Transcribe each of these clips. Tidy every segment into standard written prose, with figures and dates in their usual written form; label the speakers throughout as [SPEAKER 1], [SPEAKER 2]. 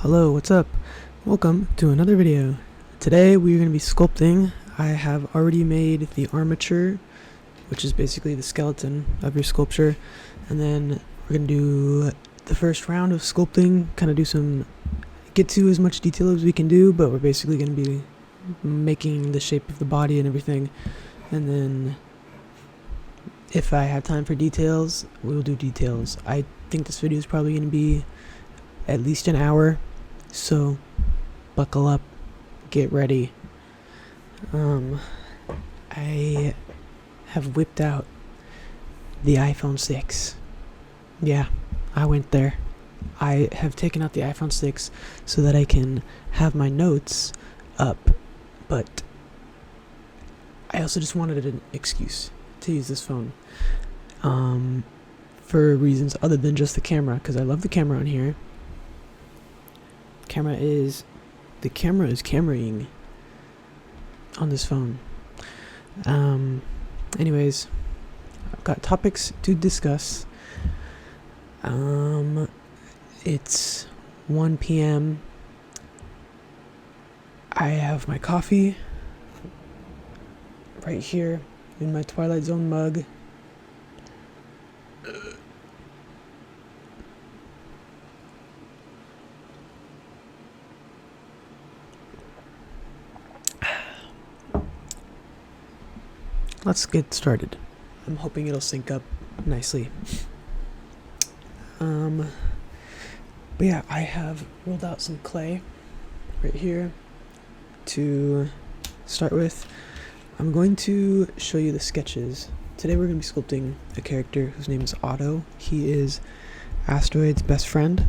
[SPEAKER 1] Hello, what's up? Welcome to another video. Today we're going to be sculpting. I have already made the armature, which is basically the skeleton of your sculpture, and then we're going to do the first round of sculpting, get to as much detail as we can do, but we're basically going to be making the shape of the body and everything, and then if I have time for details, we'll do details. I think this video is probably going to be at least an hour, so buckle up, get ready. I have whipped out the iPhone 6. Yeah, I went there. I have taken out the iPhone 6 so that I can have my notes up, but I also just wanted an excuse to use this phone for reasons other than just the camera, because I love the camera on here. The camera is cameraing on this phone. Anyways, I've got topics to discuss. It's 1 p.m. I have my coffee right here in my Twilight Zone mug. Let's get started. I'm hoping it'll sync up nicely. But yeah, I have rolled out some clay right here to start with. I'm going to show you the sketches. Today we're going to be sculpting a character whose name is Otto. He is Asteroid's best friend,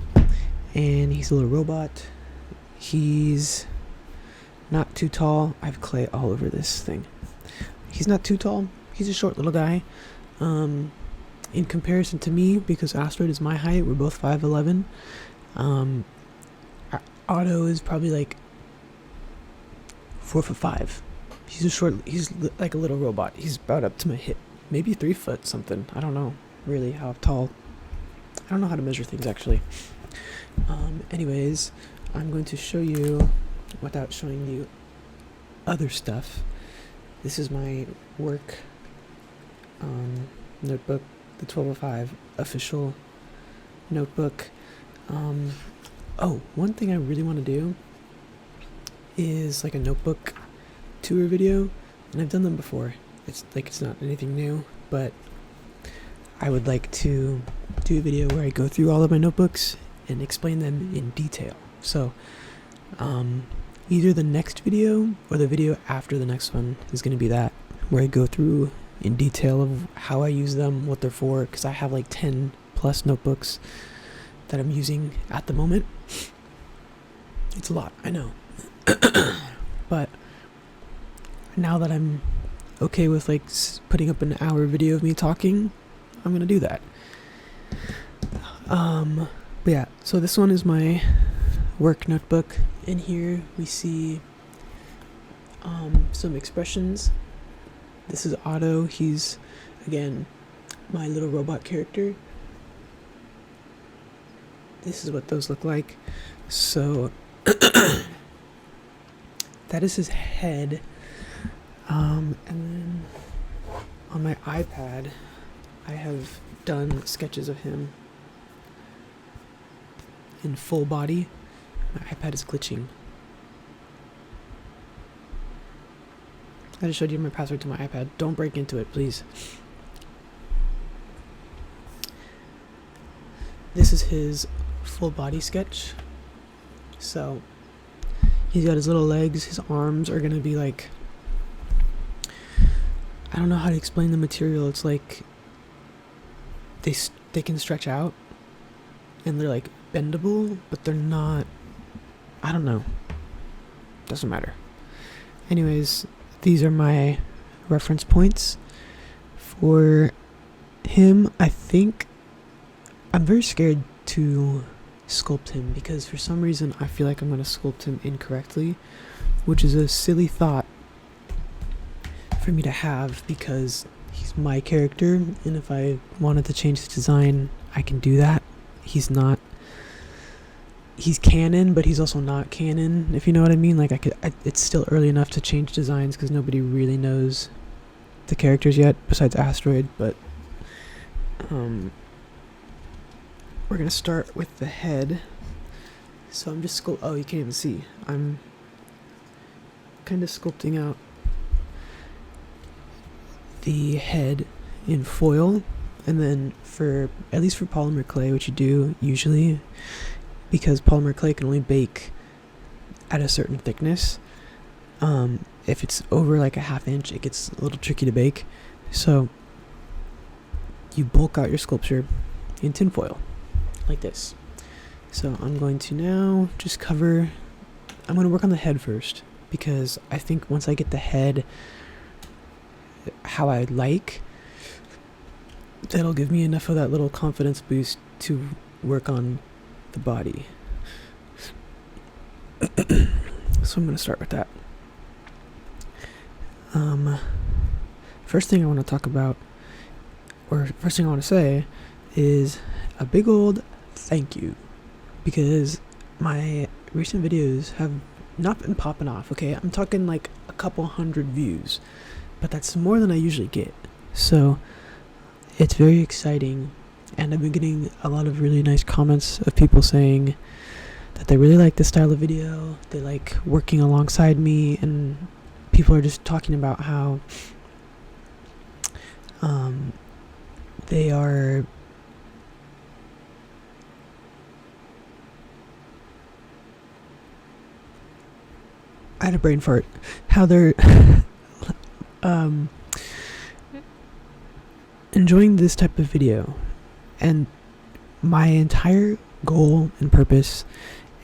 [SPEAKER 1] and he's a little robot. He's not too tall. I have clay all over this thing. He's not too tall. He's a short little guy. In comparison to me, because Asteroid is my height, we're both 5'11". Otto is probably like 4'5". He's like a little robot. He's about up to my hip, maybe 3 foot something. I don't know really how tall. I don't know how to measure things actually. Anyways, I'm going to show you without showing you other stuff. This is my work notebook, the 1205 official notebook. One thing I really want to do is like a notebook tour video, and I've done them before. It's not anything new, but I would like to do a video where I go through all of my notebooks and explain them in detail. So either the next video or the video after the next one is going to be that, where I go through in detail of how I use them, what they're for, because I have like 10 plus notebooks that I'm using at the moment. It's a lot, I know. But now that I'm okay with like putting up an hour video of me talking, I'm going to do that. But yeah, so this one is my work notebook. In here we see some expressions. This is Otto. He's again my little robot character. This is what those look like. So that is his head. And then on my iPad I have done sketches of him in full body. My iPad is glitching. I just showed you my password to my iPad. Don't break into it, please. This is his full body sketch. So he's got his little legs. His arms are gonna be like, I don't know how to explain the material. It's like they can stretch out and they're like bendable, but they're not. I don't know. Doesn't matter. Anyways, these are my reference points for him. I think I'm very scared to sculpt him because for some reason I feel like I'm going to sculpt him incorrectly, which is a silly thought for me to have because he's my character, and if I wanted to change the design, I can do that. He's not he's canon, but he's also not canon, if you know what I mean. Like, it's still early enough to change designs because nobody really knows the characters yet, besides Asteroid. But we're gonna start with the head. So I'm just oh, you can't even see. I'm kind of sculpting out the head in foil, and then at least for polymer clay, which you do usually, because polymer clay can only bake at a certain thickness. If it's over like a ½ inch, it gets a little tricky to bake. So you bulk out your sculpture in tin foil, like this. So I'm going to now just I'm going to work on the head first, because I think once I get the head how I like, that'll give me enough of that little confidence boost to work on the body. So I'm going to start with that. First thing I want to talk about, or first thing I want to say, is a big old thank you, because my recent videos have not been popping off. Okay, I'm talking like a couple hundred views, but that's more than I usually get. So it's very exciting, and I've been getting a lot of really nice comments of people saying that they really like this style of video, they like working alongside me, and people are just talking about how they are I had a brain fart. How they're enjoying this type of video, and my entire goal and purpose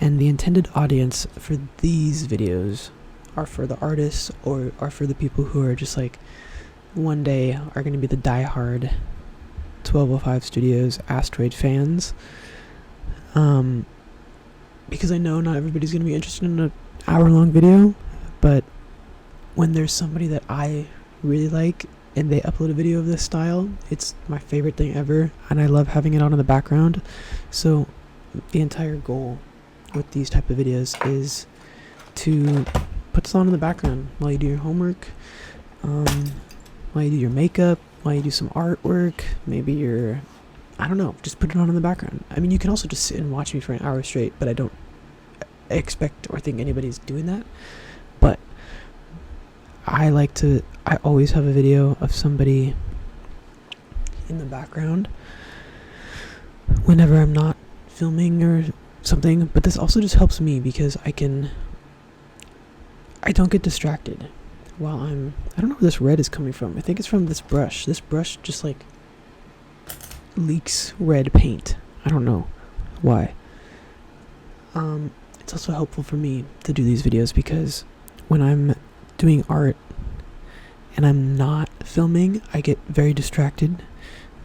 [SPEAKER 1] and the intended audience for these videos are for the artists, or are for the people who are just like one day are going to be the diehard 1205 Studios Asteroid fans, because I know not everybody's going to be interested in an hour-long video, but when there's somebody that I really like and they upload a video of this style, it's my favorite thing ever, and I love having it on in the background. So the entire goal with these type of videos is to put this on in the background while you do your homework, while you do your makeup, while you do some artwork, maybe I don't know, just put it on in the background. I mean, you can also just sit and watch me for an hour straight, but I don't expect or think anybody's doing that. But I always have a video of somebody in the background whenever I'm not filming or something. But this also just helps me because I don't get distracted while I don't know where this red is coming from. I think it's from this brush. This brush just like leaks red paint. I don't know why. It's also helpful for me to do these videos because when I'm doing art and I'm not filming, I get very distracted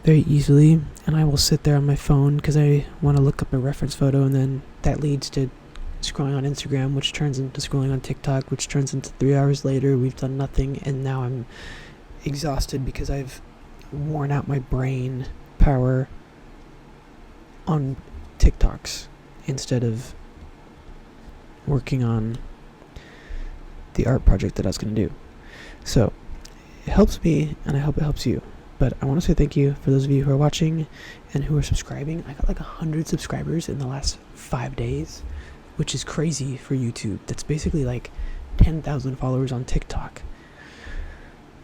[SPEAKER 1] very easily, and I will sit there on my phone because I want to look up a reference photo, and then that leads to scrolling on Instagram, which turns into scrolling on TikTok, which turns into 3 hours later we've done nothing, and now I'm exhausted because I've worn out my brain power on TikToks instead of working on the art project that I was going to do. So it helps me, and I hope it helps you. But I want to say thank you for those of you who are watching and who are subscribing. I got like 100 subscribers in the last 5 days, which is crazy for YouTube. That's basically like 10,000 followers on TikTok.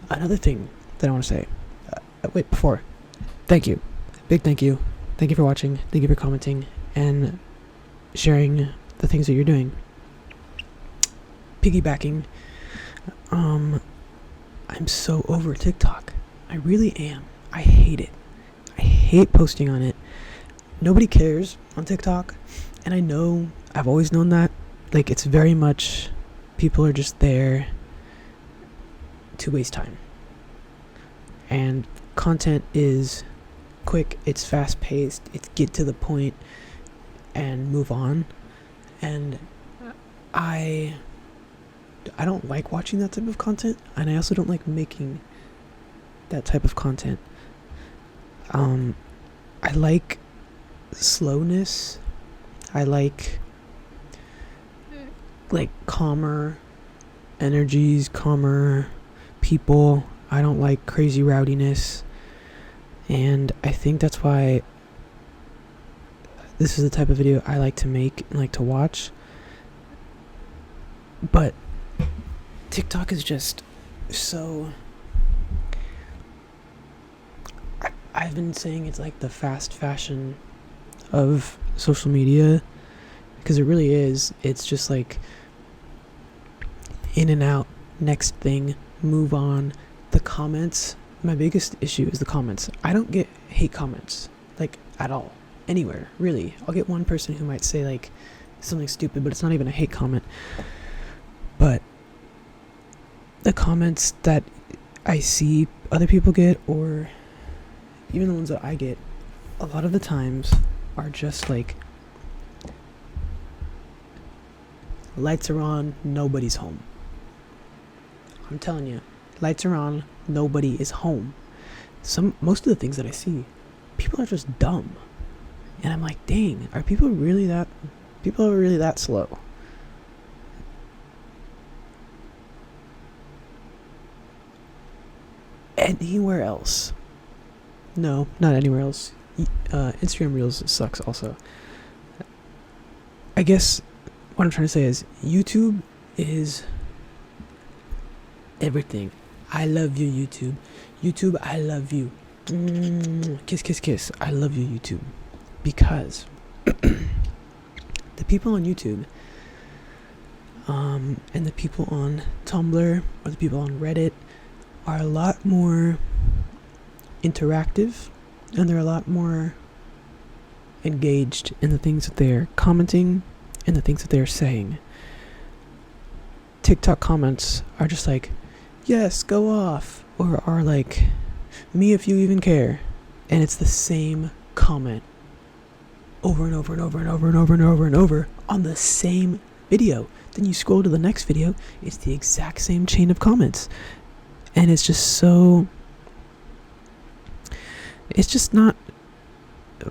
[SPEAKER 1] Another thing that I want to say, thank you. Big thank you. Thank you for watching. Thank you for commenting and sharing the things that you're doing. Piggybacking, I'm so over TikTok. I really am. I hate it. I hate posting on it. Nobody cares on TikTok, and I know, I've always known that. Like, it's very much, people are just there to waste time. And content is quick, it's fast paced, it's get to the point and move on. And I don't like watching that type of content, and I also don't like making that type of content. I like slowness. I like like calmer energies, calmer people. I don't like crazy rowdiness. And I think that's why this is the type of video I like to make and like to watch. But TikTok is just so... I've been saying it's like the fast fashion of social media, because it really is. It's just like in and out, next thing, move on. The comments, my biggest issue is the comments. I don't get hate comments, like, at all, anywhere, really. I'll get one person who might say like something stupid, but it's not even a hate comment. But the comments that I see other people get, or even the ones that I get, a lot of the times are just like, lights are on, nobody's home. I'm telling you, lights are on, nobody is home. Most of the things that I see, people are just dumb. And I'm like, dang, are people really that slow? Anywhere else? No, not anywhere else. Instagram Reels sucks also. I guess what I'm trying to say is YouTube is everything. I love you, YouTube. YouTube, I love you. Kiss, kiss, kiss. I love you, YouTube. Because the people on YouTube and the people on Tumblr or the people on Reddit are a lot more interactive, and they're a lot more engaged in the things that they're commenting and the things that they're saying. TikTok comments are just like, yes, go off, or are like, me if you even care. And it's the same comment over and over and over and over and over and over and over on the same video. Then you scroll to the next video, it's the exact same chain of comments. And it's just so... it's just not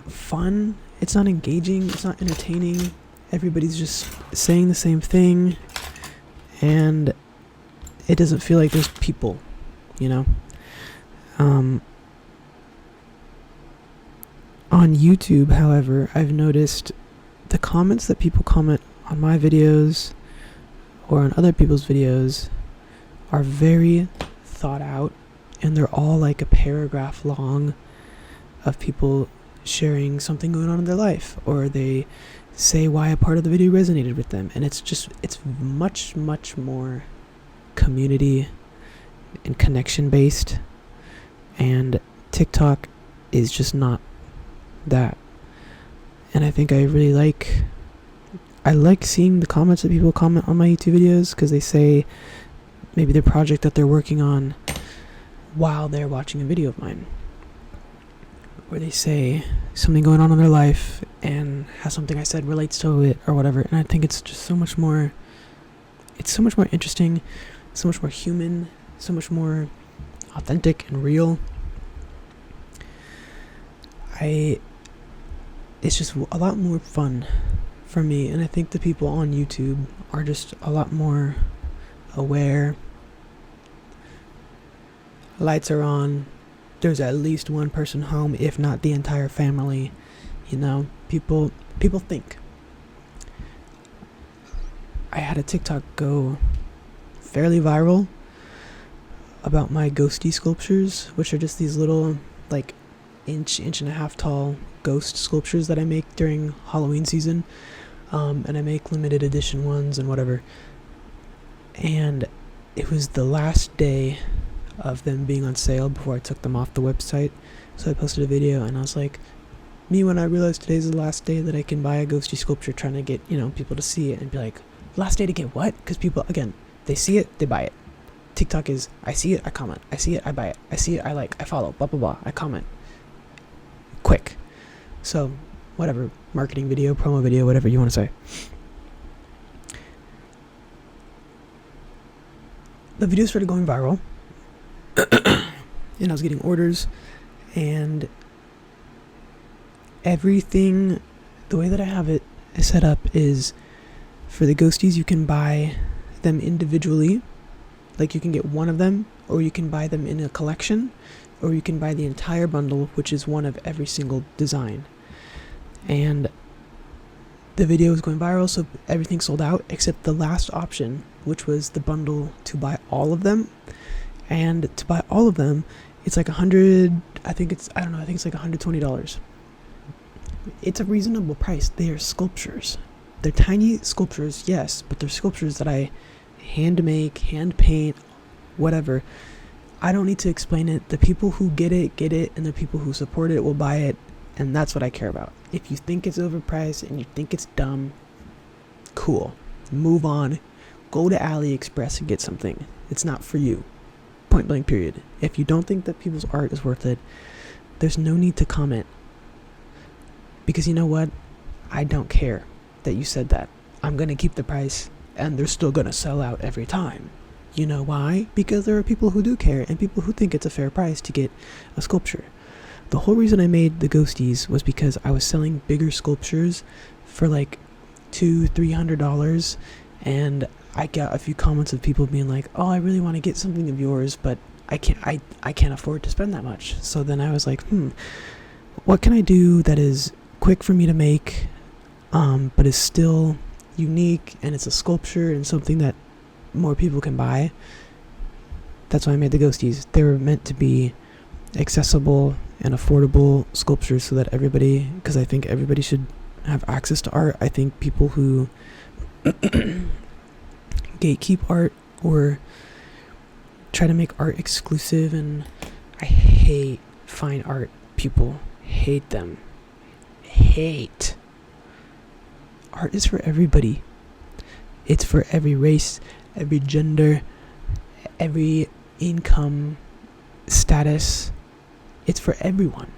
[SPEAKER 1] fun. It's not engaging. It's not entertaining. Everybody's just saying the same thing. And it doesn't feel like there's people, you know? On YouTube, however, I've noticed the comments that people comment on my videos or on other people's videos are very thought out, and they're all like a paragraph long of people sharing something going on in their life, or they say why a part of the video resonated with them. And it's much, much more community and connection based, and TikTok is just not that. And I think I like seeing the comments that people comment on my YouTube videos, because they say maybe the project that they're working on while they're watching a video of mine, or they say something going on in their life and how something I said relates to it or whatever. And I think it's just so much more interesting, so much more human, so much more authentic and real. It's just a lot more fun for me, and I think the people on YouTube are just a lot more aware. Lights are on, there's at least one person home, if not the entire family. You know, people think. I had a TikTok go fairly viral about my ghosty sculptures, which are just these little like inch and a half tall ghost sculptures that I make during Halloween season. And I make limited edition ones and whatever. And it was the last day of them being on sale before I took them off the website. So I posted a video, and I was like, me when I realized today's the last day that I can buy a ghosty sculpture, trying to get, you know, people to see it and be like, last day to get what? Because people, again, they see it, they buy it. TikTok is, I see it, I comment. I see it, I buy it. I see it, I like, I follow, blah, blah, blah. I comment. Quick. So, whatever, marketing video, promo video, whatever you want to say. The video started going viral, and I was getting orders, and everything, the way that I have it set up is For the ghosties, you can buy them individually, like you can get one of them, or you can buy them in a collection, or you can buy the entire bundle, which is one of every single design. And the video was going viral, so everything sold out except the last option, which was the bundle to buy all of them. And to buy all of them, it's like I think it's like $120. It's a reasonable price. They are sculptures. They're tiny sculptures, yes, but they're sculptures that I hand make, hand paint, whatever. I don't need to explain it. The people who get it, and the people who support it will buy it, and that's what I care about. If you think it's overpriced and you think it's dumb, cool. Move on. Go to AliExpress and get something. It's not for you. Point blank period. If you don't think that people's art is worth it, there's no need to comment. Because you know what? I don't care that you said that. I'm going to keep the price, and they're still going to sell out every time. You know why? Because there are people who do care and people who think it's a fair price to get a sculpture. The whole reason I made the ghosties was because I was selling bigger sculptures for like $200-$300, and I got a few comments of people being like, oh, I really want to get something of yours, but I can't afford to spend that much. So then I was like, what can I do that is quick for me to make, but is still unique, and it's a sculpture and something that more people can buy? That's why I made the ghosties. They were meant to be accessible and affordable sculptures so that everybody, because I think everybody should have access to art. I think people who gatekeep art or try to make art exclusive, and I hate fine art people. Hate them. Hate. Art is for everybody. It's for every race, every gender, every income status. It's for everyone.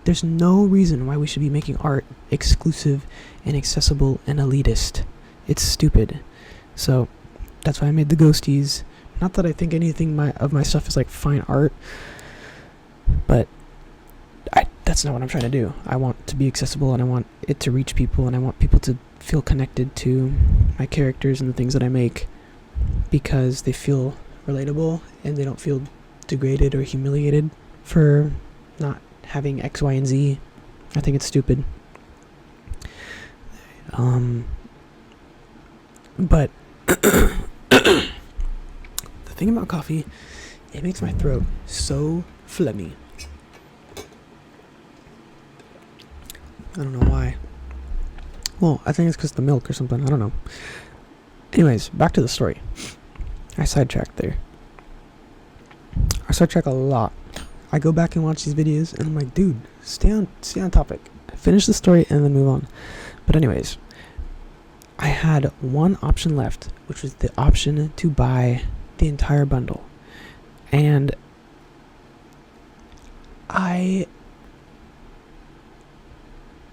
[SPEAKER 1] There's no reason why we should be making art exclusive and accessible and elitist. It's stupid. So that's why I made the ghosties. Not that I think anything of my stuff is like fine art, but that's not what I'm trying to do. I want to be accessible, and I want it to reach people, and I want people to feel connected to my characters and the things that I make because they feel relatable and they don't feel degraded or humiliated for not having X, Y, and Z. I think it's stupid. But the thing about coffee, it makes my throat so phlegmy. I don't know why. Well, I think it's because of the milk or something. I don't know. Anyways, back to the story. I sidetracked there. I sidetrack a lot. I go back and watch these videos, and I'm like, dude, stay on topic. Finish the story and then move on. But anyways, I had one option left, which was the option to buy the entire bundle. And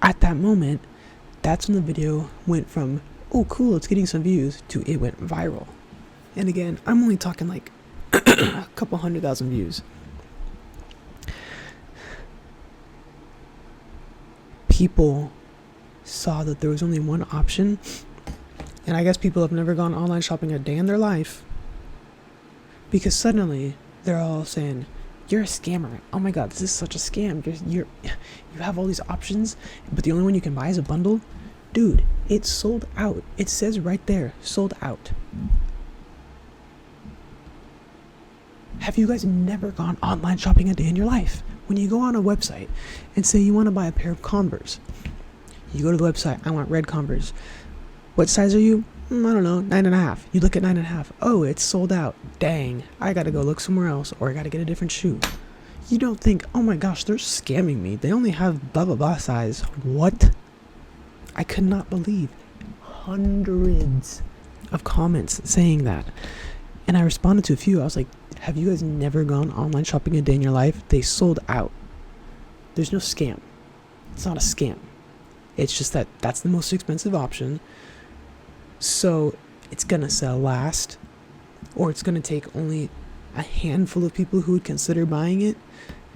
[SPEAKER 1] at that moment, that's when the video went from, oh cool, it's getting some views, to it went viral. And again, I'm only talking like a couple 100,000 views. People saw that there was only one option, and I guess people have never gone online shopping a day in their life, because suddenly they're all saying, you're a scammer. Oh my god, this is such a scam. You have all these options, but the only one you can buy is a bundle. Dude, it's sold out. It says right there, sold out. Have you guys never gone online shopping a day in your life? When you go on a website and say you want to buy a pair of Converse, you go to the website, I want red Converse. What size are you? I don't know, 9.5. You look at 9.5. Oh, it's sold out. Dang, I gotta go look somewhere else, or I gotta get a different shoe. You don't think, oh my gosh, they're scamming me. They only have blah blah blah size. What? I could not believe hundreds of comments saying that. And I responded to a few. I was like, have you guys never gone online shopping a day in your life? They sold out. There's no scam. It's not a scam. It's just that that's the most expensive option. So it's gonna sell last, or it's gonna take only a handful of people who would consider buying it.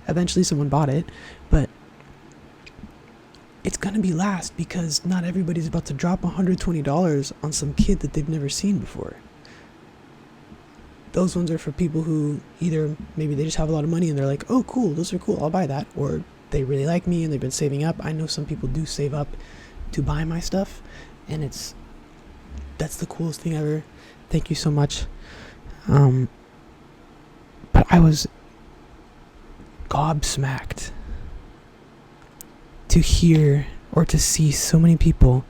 [SPEAKER 1] Eventually someone bought it, but it's gonna be last because not everybody's about to drop $120 on some kid that they've never seen before. Those ones are for people who either maybe they just have a lot of money and they're like, oh cool, those are cool, I'll buy that, or they really like me and they've been saving up. I know some people do save up to buy my stuff, and that's the coolest thing ever. Thank you so much. But I was gobsmacked to hear or to see so many people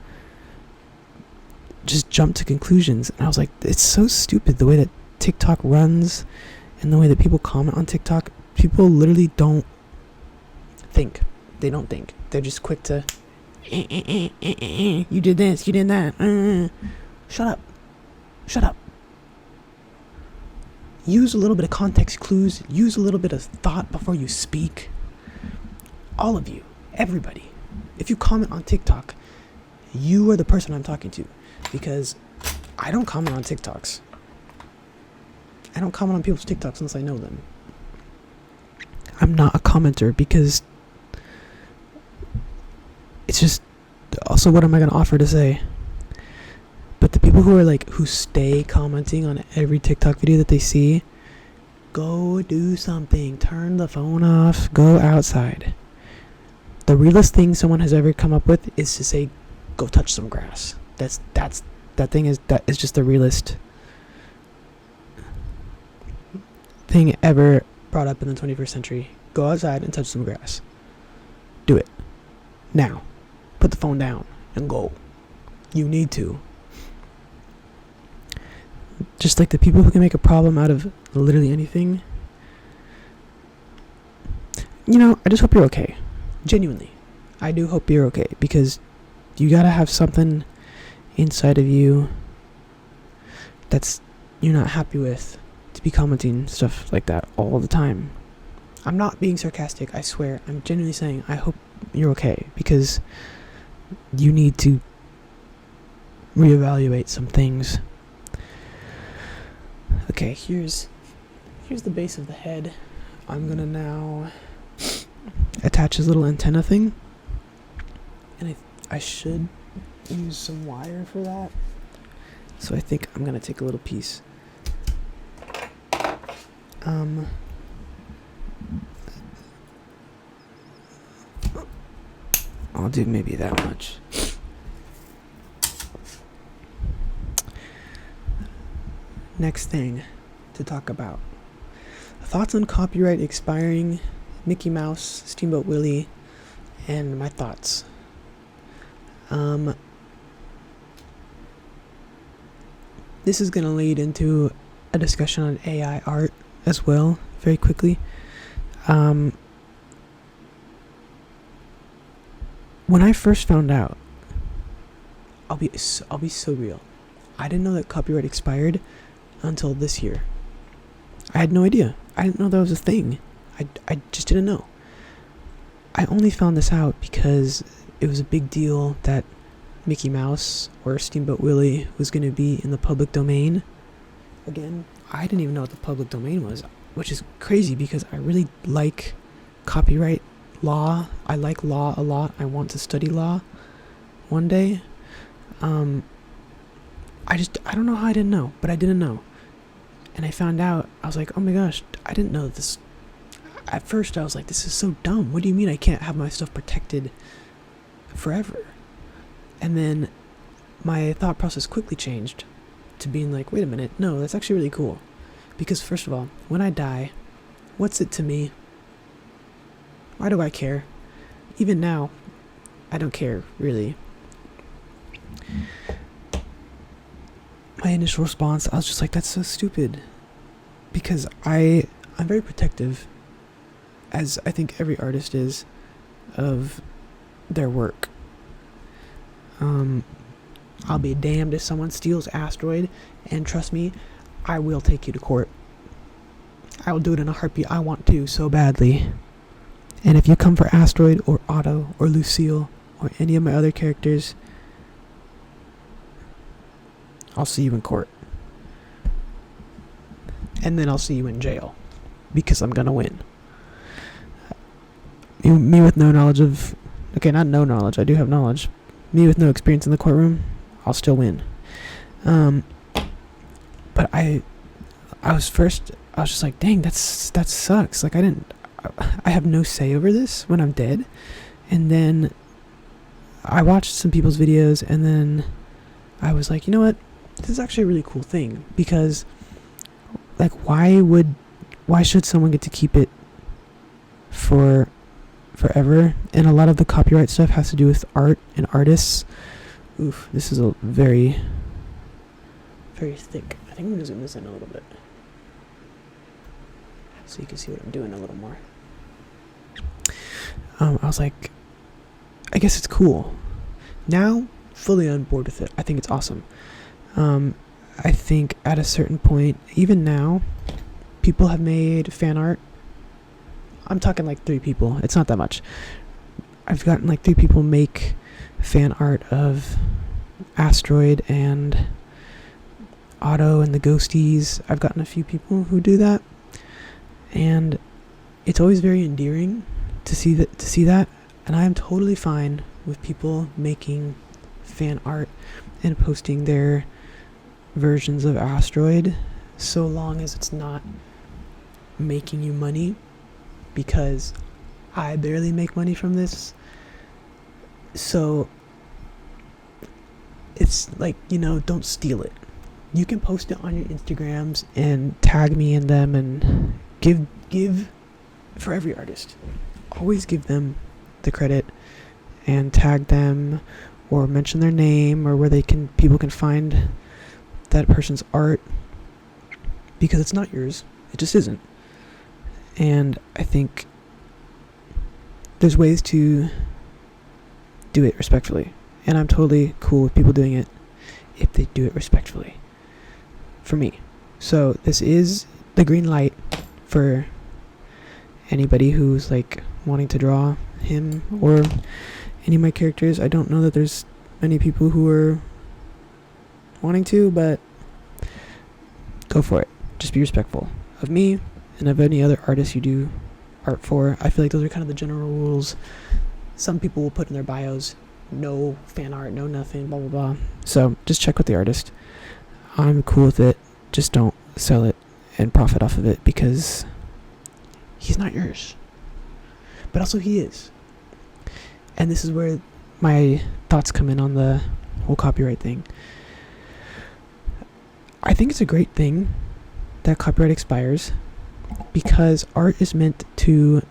[SPEAKER 1] just jump to conclusions. And I was like, it's so stupid the way that TikTok runs and the way that people comment on TikTok. People literally don't think. They don't think. They're just quick to you did this, you did that. Shut up. Use a little bit of context clues. Use a little bit of thought before you speak. All of you, everybody. If you comment on TikTok, you are the person I'm talking to, because I don't comment on TikToks. I don't comment on people's TikToks unless I know them. I'm not a commenter because it's just, also what am I going to offer to say? But the people who are like, who stay commenting on every TikTok video that they see, go do something. Turn the phone off. Go outside. The realest thing someone has ever come up with is to say, go touch some grass. That is just the realest thing ever brought up in the 21st century. Go outside and touch some grass. Do it. Now. Put the phone down and go. You need to. Just like the people who can make a problem out of literally anything. You know, I just hope you're okay. Genuinely. I do hope you're okay, because you gotta have something inside of you that's you're not happy with to be commenting stuff like that all the time. I'm not being sarcastic, I swear. I'm genuinely saying I hope you're okay, because you need to reevaluate some things. Okay, here's the base of the head. I'm gonna now attach this little antenna thing, and I should use some wire for that. So I think I'm gonna take a little piece. I'll do maybe that much. Next thing to talk about. Thoughts on copyright expiring, Mickey Mouse, Steamboat Willie, and my thoughts. This is going to lead into a discussion on AI art as well, very quickly. When I first found out, I'll be so real. I didn't know that copyright expired until this year. I had no idea. I didn't know that was a thing. I just didn't know. I only found this out because it was a big deal that Mickey Mouse or Steamboat Willie was going to be in the public domain. Again, I didn't even know what the public domain was, which is crazy because I really like copyright law. I like law a lot. I want to study law one day. I don't know how I didn't know, but I didn't know. And I found out, I was like, oh my gosh, I didn't know this. At first I was like, this is so dumb. What do you mean I can't have my stuff protected forever? And then my thought process quickly changed to being like, wait a minute, no, that's actually really cool. Because first of all, when I die, what's it to me? Why do I care? Even now, I don't care, really. My initial response, I was just like, that's so stupid. Because I'm very protective, as I think every artist is, of their work. I'll be damned if someone steals Asteroid, and trust me, I will take you to court. I will do it in a heartbeat. I want to so badly. And if you come for Asteroid or Otto or Lucille or any of my other characters, I'll see you in court. And then I'll see you in jail. Because I'm gonna win. Me with no knowledge of Okay, not no knowledge. I do have knowledge. Me with no experience in the courtroom, I'll still win. But I was just like, dang, that sucks. Like, I have no say over this when I'm dead. And then I watched some people's videos, and then I was like, you know what? This is actually a really cool thing, because, like, why should someone get to keep it for forever? And a lot of the copyright stuff has to do with art and artists. Oof, this is a very, very thick. I think I'm gonna zoom this in a little bit so you can see what I'm doing a little more. I was like, I guess it's cool. Now, fully on board with it. I think it's awesome. I think at a certain point, even now, people have made fan art. I'm talking like 3 people. It's not that much. I've gotten like 3 people make fan art of Asteroid and Otto and the Ghosties. I've gotten a few people who do that, and it's always very endearing to see that. And I am totally fine with people making fan art and posting their versions of Asteroid, so long as it's not making you money, because I barely make money from this. So it's like, don't steal it. You can post it on your Instagrams and tag me in them, and give for every artist. Always give them the credit and tag them, or mention their name, or where people can find that person's art, because it's not yours. It just isn't. And I think there's ways to do it respectfully, and I'm totally cool with people doing it if they do it respectfully, for me. So this is the green light for anybody who's like wanting to draw him or any of my characters. I don't know that there's many people who are wanting to, but go for it. Just be respectful of me and of any other artists you do art for. I feel like those are kind of the general rules. Some people will put in their bios, no fan art, no nothing, blah blah blah. So just check with the artist. I'm cool with it. Just don't sell it and profit off of it, because he's not yours, but also he is. And this is where my thoughts come in on the whole copyright thing. I think it's a great thing that copyright expires, because art is meant to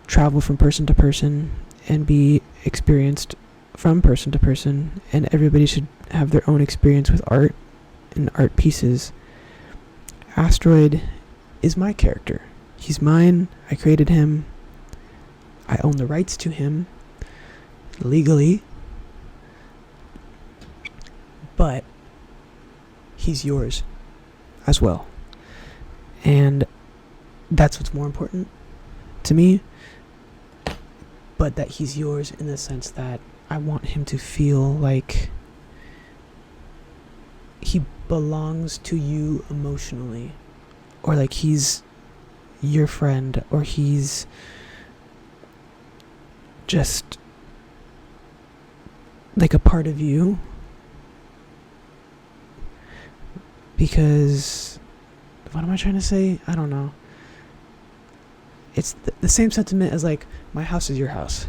[SPEAKER 1] travel from person to person and be experienced from person to person, and everybody should have their own experience with art and art pieces. Asteroid is my character. He's mine. I created him. I own the rights to him legally, but he's yours as well. And that's what's more important to me, but that he's yours in the sense that I want him to feel like he belongs to you emotionally, or like he's your friend, or he's just like a part of you. Because what am I trying to say? I don't know. It's the same sentiment as like, my house is your house.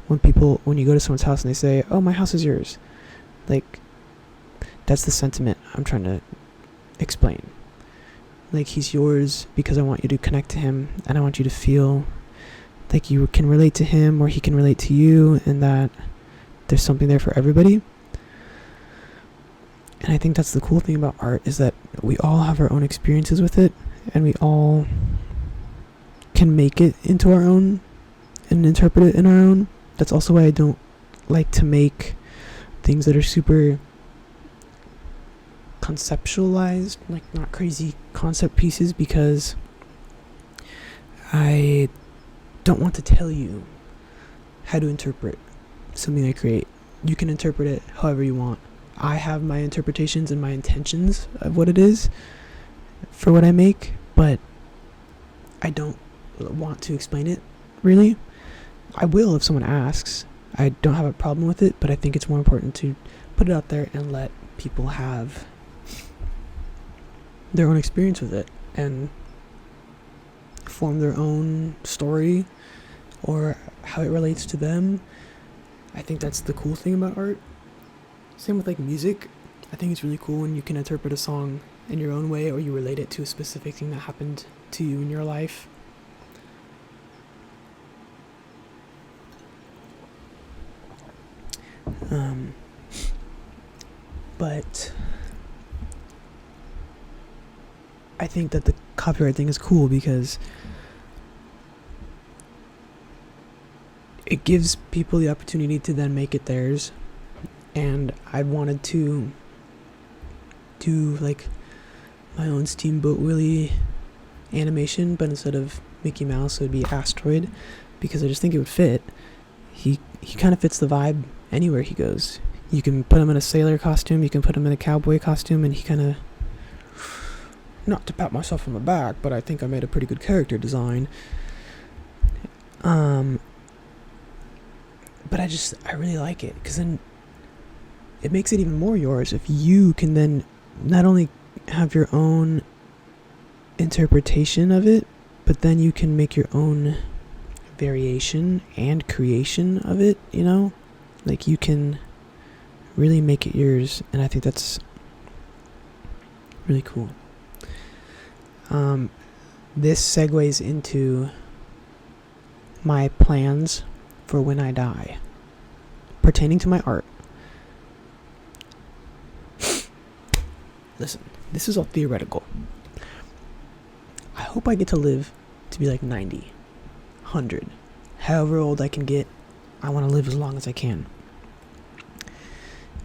[SPEAKER 1] When you go to someone's house and they say, oh, my house is yours, like, that's the sentiment I'm trying to explain. Like, he's yours because I want you to connect to him, and I want you to feel like you can relate to him, or he can relate to you, and that there's something there for everybody. And I think that's the cool thing about art, is that we all have our own experiences with it, and we all can make it into our own and interpret it in our own. That's also why I don't like to make things that are super conceptualized, like not crazy concept pieces, because I don't want to tell you how to interpret something I create. You can interpret it however you want. I have my interpretations and my intentions of what it is for what I make, but I don't want to explain it, really. I will if someone asks. I don't have a problem with it, but I think it's more important to put it out there and let people have their own experience with it and form their own story or how it relates to them. I think that's the cool thing about art. Same with like music. I think it's really cool when you can interpret a song in your own way or you relate it to a specific thing that happened to you in your life. But I think that the copyright thing is cool because it gives people the opportunity to then make it theirs. And I wanted to do like my own Steamboat Willie animation, but instead of Mickey Mouse it would be Asteroid, because I just think it would fit. He kind of fits the vibe anywhere he goes. You can put him in a sailor costume, you can put him in a cowboy costume, and he kind of, not to pat myself on the back, but I think I made a pretty good character design. But I really like it, because then it makes it even more yours if you can then not only have your own interpretation of it, but then you can make your own variation and creation of it, you know? Like, you can really make it yours, and I think that's really cool. This segues into my plans for when I die, pertaining to my art. Listen, this is all theoretical. I hope I get to live to be like 90, 100, however old I can get. I want to live as long as I can.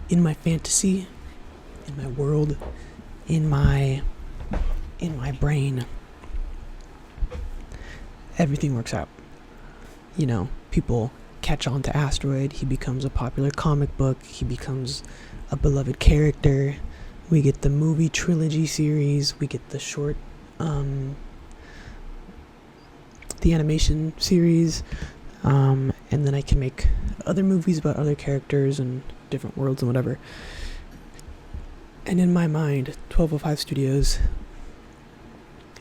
[SPEAKER 1] In my fantasy, in my world, in my brain, everything works out. You know, people catch on to Asteroid, he becomes a popular comic book, he becomes a beloved character, we get the movie trilogy series, we get the short, the animation series, and then I can make other movies about other characters and different worlds and whatever. And in my mind, 1205 Studios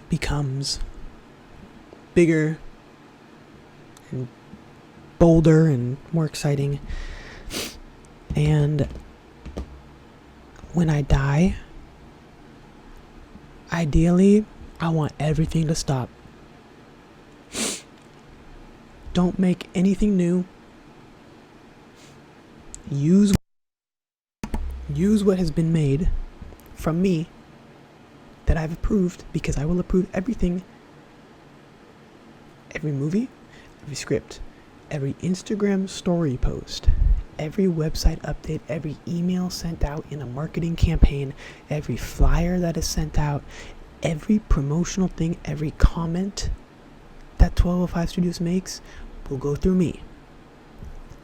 [SPEAKER 1] becomes bigger and bolder and more exciting. And when I die, ideally, I want everything to stop. Don't make anything new. Use what has been made from me that I've approved, because I will approve everything. Every movie, every script, every Instagram story post, every website update, every email sent out in a marketing campaign, every flyer that is sent out, every promotional thing, every comment that 1205 Studios makes will go through me.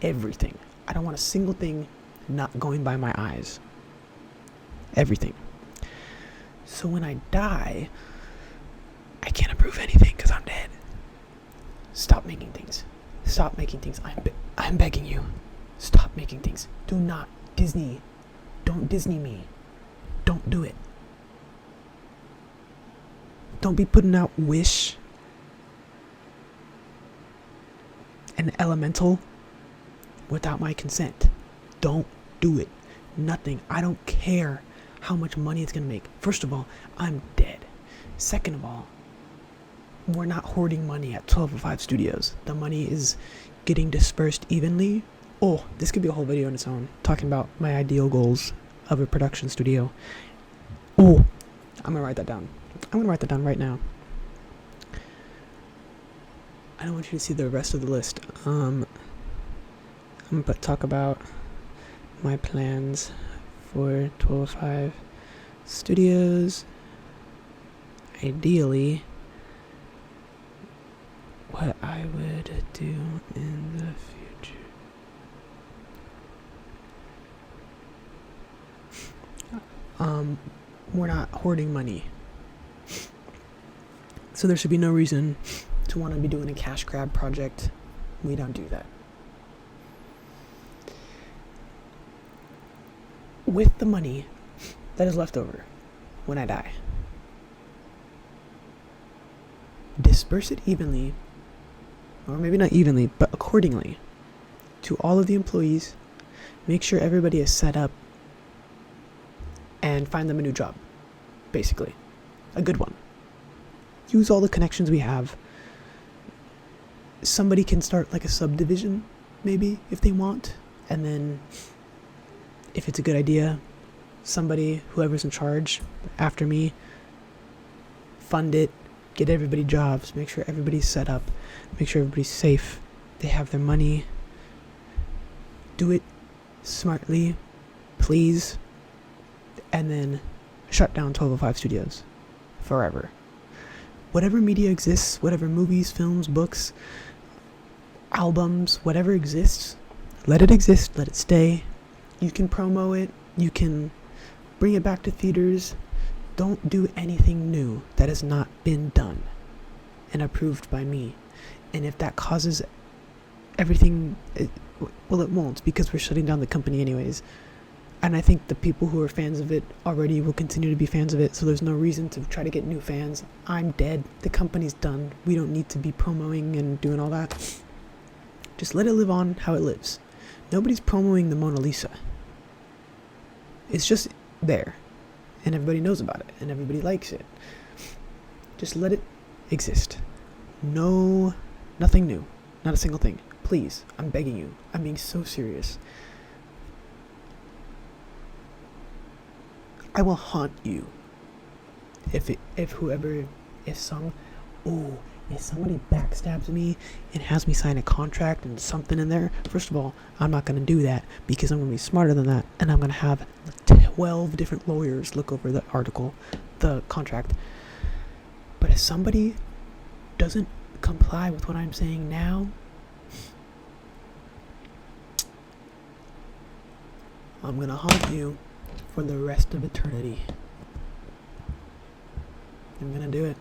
[SPEAKER 1] Everything. I don't want a single thing not going by my eyes. Everything. So when I die, I can't approve anything because I'm dead. Stop making things. Stop making things. I'm begging you. Stop making things. Do not. Disney. Don't Disney me. Don't do it. Don't be putting out Wish and Elemental without my consent. Don't do it. Nothing. I don't care how much money it's gonna make. First of all, I'm dead. Second of all, we're not hoarding money at 1205 Studios. The money is getting dispersed evenly. Oh, this could be a whole video on its own, talking about my ideal goals of a production studio. Oh, I'm gonna write that down. I'm gonna write that down right now. I don't want you to see the rest of the list. I'm gonna talk about my plans for 1205 Studios. Ideally, what I would do in the future. We're not hoarding money. So there should be no reason to want to be doing a cash grab project We don't do that. With the money that is left over when I die, disperse it evenly, or maybe not evenly, but accordingly, to all of the employees. Make sure everybody is set up, and find them a new job, basically. A good one. Use all the connections we have. Somebody can start like a subdivision, maybe, if they want, and then if it's a good idea, somebody, whoever's in charge after me, fund it, get everybody jobs, make sure everybody's set up, make sure everybody's safe, they have their money. Do it smartly, please, and then shut down 1205 Studios forever. Whatever media exists, whatever movies, films, books, albums, whatever exists, let it exist, let it stay. You can promo it, you can bring it back to theaters. Don't do anything new that has not been done and approved by me. And if that causes everything, well, it won't, because we're shutting down the company anyways. And I think the people who are fans of it already will continue to be fans of it, so there's no reason to try to get new fans. I'm dead. The company's done. We don't need to be promoting and doing all that. Just let it live on how it lives. Nobody's promoting the Mona Lisa. It's just there, and everybody knows about it, and everybody likes it. Just let it exist. No, nothing new. Not a single thing. Please, I'm begging you. I'm being so serious. I will haunt you if somebody backstabs me and has me sign a contract and something in there. First of all, I'm not going to do that, because I'm going to be smarter than that, and I'm going to have 12 different lawyers look over the article, the contract. But if somebody doesn't comply with what I'm saying now, I'm going to haunt you for the rest of eternity. I'm going to do it.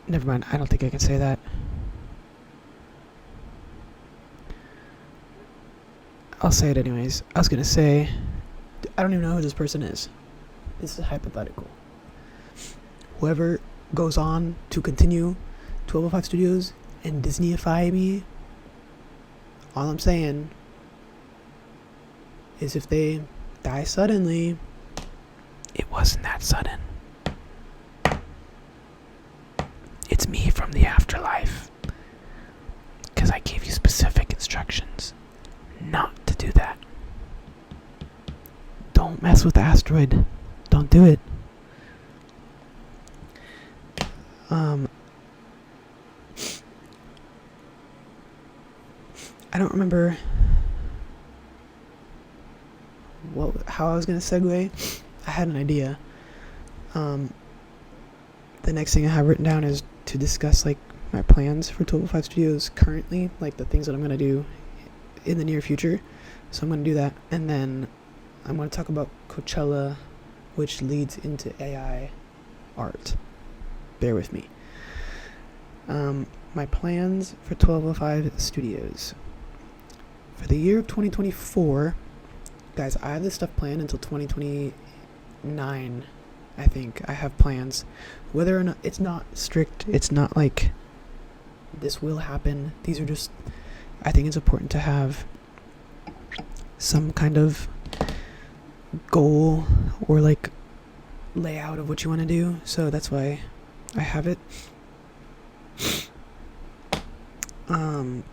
[SPEAKER 1] Never mind, I don't think I can say that. I'll say it anyways. I was gonna say, I don't even know who this person is. This is hypothetical. Whoever goes on to continue 1205 Studios and Disneyify me, all I'm saying is if they die suddenly, it wasn't that sudden. It's me from the afterlife. Because I gave you specific instructions not to do that. Don't mess with the asteroid. Don't do it. I don't remember how I was going to segue. I had an idea. The next thing I have written down is to discuss like my plans for 1205 Studios currently, like the things that I'm going to do in the near future. So I'm going to do that, and then I'm going to talk about Coachella, which leads into AI art. Bear with me. My plans for 1205 Studios for the year of 2024, guys. I have this stuff planned until 2029. I think I have plans. Whether or not it's not strict, it's not like this will happen. These are just, I think it's important to have some kind of goal or like layout of what you want to do. So that's why I have it. Can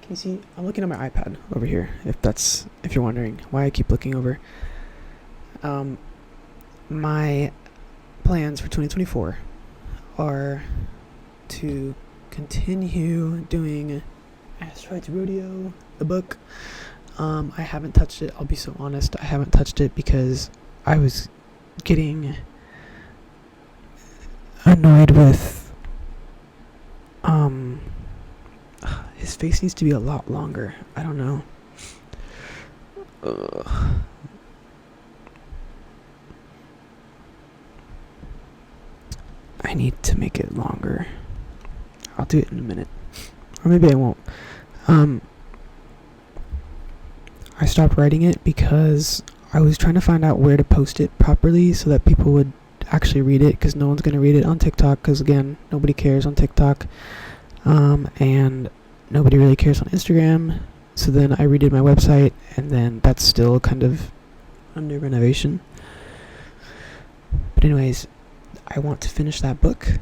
[SPEAKER 1] you see? I'm looking at my iPad over here. If you're wondering why I keep looking over. My plans for 2024 are to continue doing Asteroids Rodeo, the book. I haven't touched it. I'll be so honest. I haven't touched it because I was getting annoyed with his face needs to be a lot longer. I don't know. need to make it longer. I'll do it in a minute. Or maybe I won't. I stopped writing it because I was trying to find out where to post it properly so that people would actually read it, because no one's going to read it on TikTok, because again, nobody cares on TikTok, and nobody really cares on Instagram. So then I redid my website, and then that's still kind of under renovation. But anyways, I want to finish that book,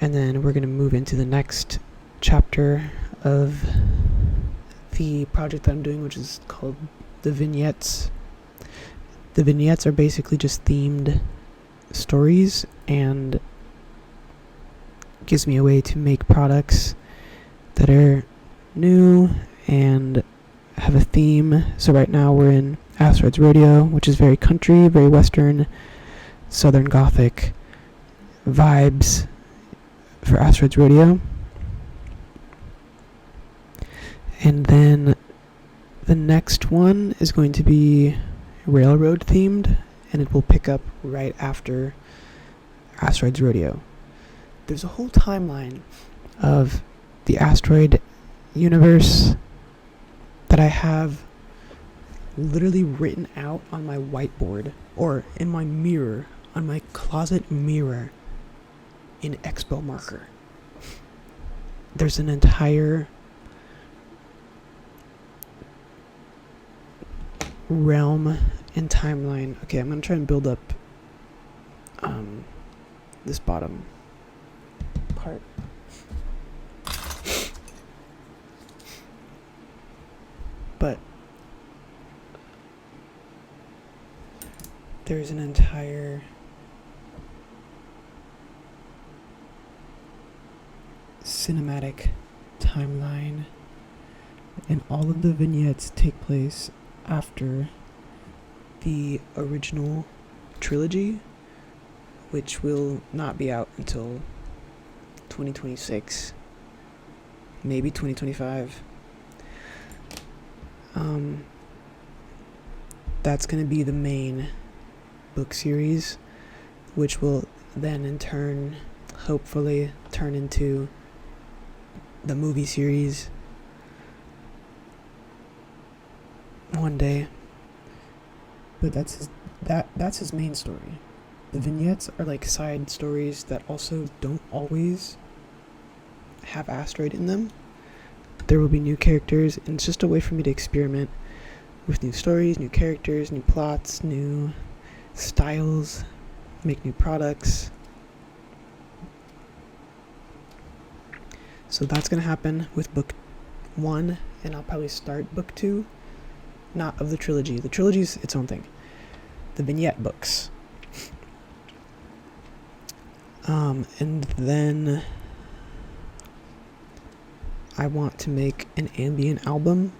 [SPEAKER 1] and then we're going to move into the next chapter of the project that I'm doing, which is called the vignettes. The vignettes are basically just themed stories, and gives me a way to make products that are new and have a theme. So right now we're in Asteroids Rodeo, which is very country, very western, southern gothic vibes for Asteroids Rodeo. And then the next one is going to be railroad themed, and it will pick up right after Asteroids Rodeo. There's a whole timeline of the asteroid universe that I have literally written out on my whiteboard, or in my mirror, on my closet mirror, in Expo marker. There's an entire realm and timeline. Okay, I'm gonna try and build up this bottom part. But there's an entire cinematic timeline, and all of the vignettes take place after the original trilogy, which will not be out until 2026, maybe 2025. That's going to be the main book series, which will then in turn hopefully turn into the movie series one day. But that's his main story. The vignettes are like side stories that also don't always have asteroid in them. There will be new characters, and it's just a way for me to experiment with new stories, new characters, new plots, new styles, make new products. So that's going to happen with book 1, and I'll probably start book 2, not of the trilogy. The trilogy's its own thing. The vignette books. And then I want to make an ambient album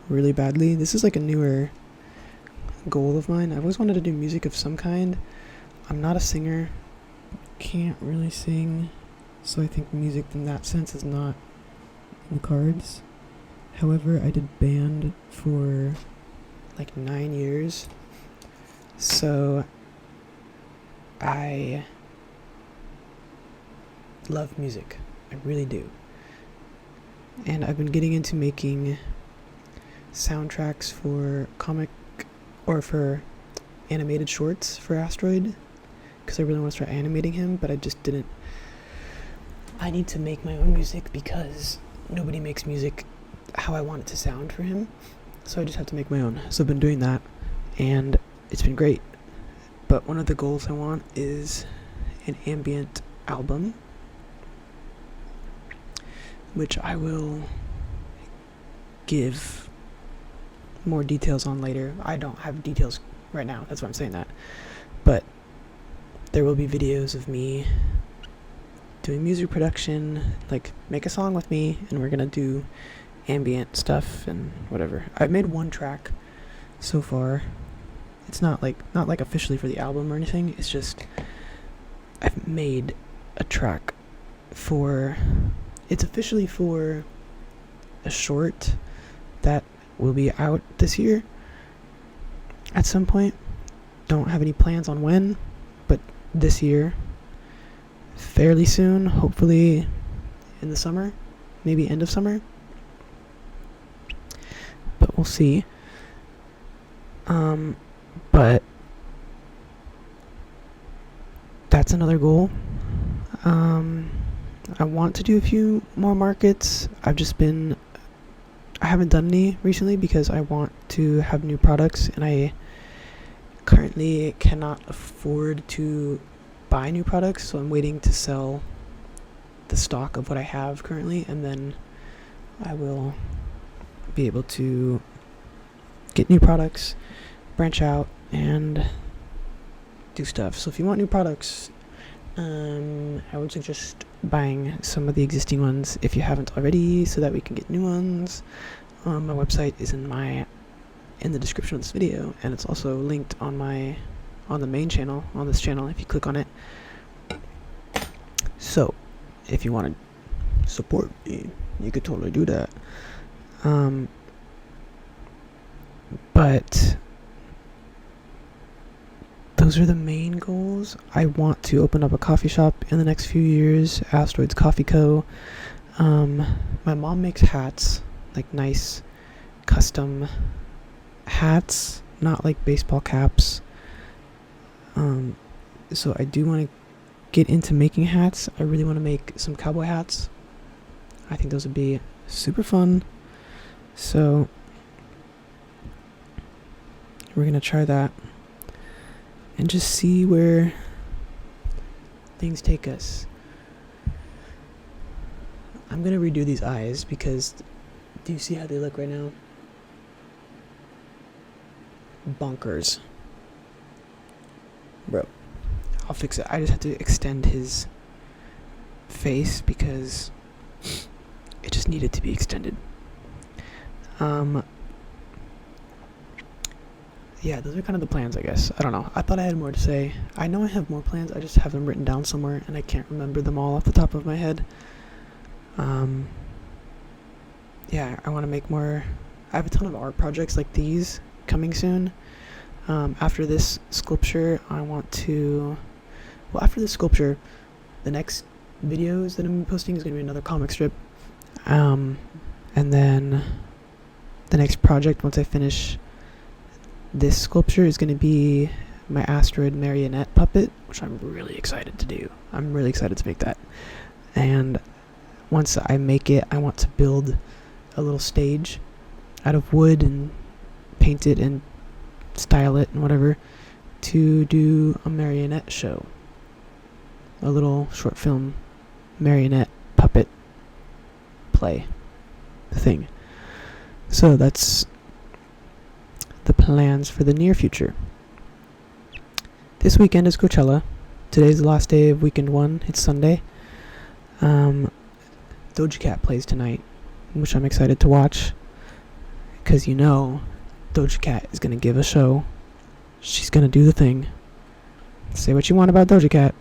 [SPEAKER 1] really badly. This is like a newer goal of mine. I've always wanted to do music of some kind. I'm not a singer, can't really sing, so I think music in that sense is not in the cards. However, I did band for like 9 years, so I love music. I really do. And I've been getting into making soundtracks for comic or for animated shorts for Asteroid, because I really want to start animating him, but I just didn't. I need to make my own music because nobody makes music how I want it to sound for him, so I just have to make my own. So I've been doing that, and it's been great. But one of the goals I want is an ambient album, which I will give more details on later. I don't have details right now, that's why I'm saying that. But there will be videos of me doing music production, like make a song with me, and we're gonna do ambient stuff and whatever. I've made one track so far. It's not like officially for the album or anything. It's just I've made a track for. It's officially for a short that will be out this year at some point. Don't have any plans on when, but this year. fairly soon, hopefully in the summer, maybe end of summer, but we'll see. But that's another goal. I want to do a few more markets. I haven't done any recently because I want to have new products, and I currently cannot afford to buy new products, so I'm waiting to sell the stock of what I have currently, and then I will be able to get new products, branch out, and do stuff. So if you want new products, I would suggest buying some of the existing ones if you haven't already, so that we can get new ones. My website is in the description of this video, and it's also linked on the main channel, on this channel, if you click on it. So if you want to support me, you could totally do that. But those are the main goals. I want to open up a coffee shop in the next few years, Asteroids Coffee Co. My mom makes hats, like nice custom hats, not like baseball caps. So I do want to get into making hats. I really want to make some cowboy hats. I think those would be super fun. So we're gonna try that and just see where things take us. I'm gonna redo these eyes because do you see how they look right now? Bonkers. Bro, I'll fix it. I just have to extend his face because it just needed to be extended. Yeah, those are kind of the plans, I guess. I don't know. I thought I had more to say. I know I have more plans. I just have them written down somewhere, and I can't remember them all off the top of my head. Yeah, I want to make more. I have a ton of art projects like these coming soon. After this sculpture, I want to... Well, after this sculpture, the next videos that I'm posting is going to be another comic strip. And then the next project, once I finish this sculpture, is going to be my asteroid marionette puppet, which I'm really excited to do. I'm really excited to make that. And once I make it, I want to build a little stage out of wood and paint it and style it and whatever to do a marionette show. A little short film marionette puppet play thing. So that's the plans for the near future. This weekend is Coachella. Today's the last day of weekend one. It's Sunday. Doja Cat plays tonight, which I'm excited to watch, because Doja Cat is going to give a show. She's going to do the thing. Say what you want about Doja Cat.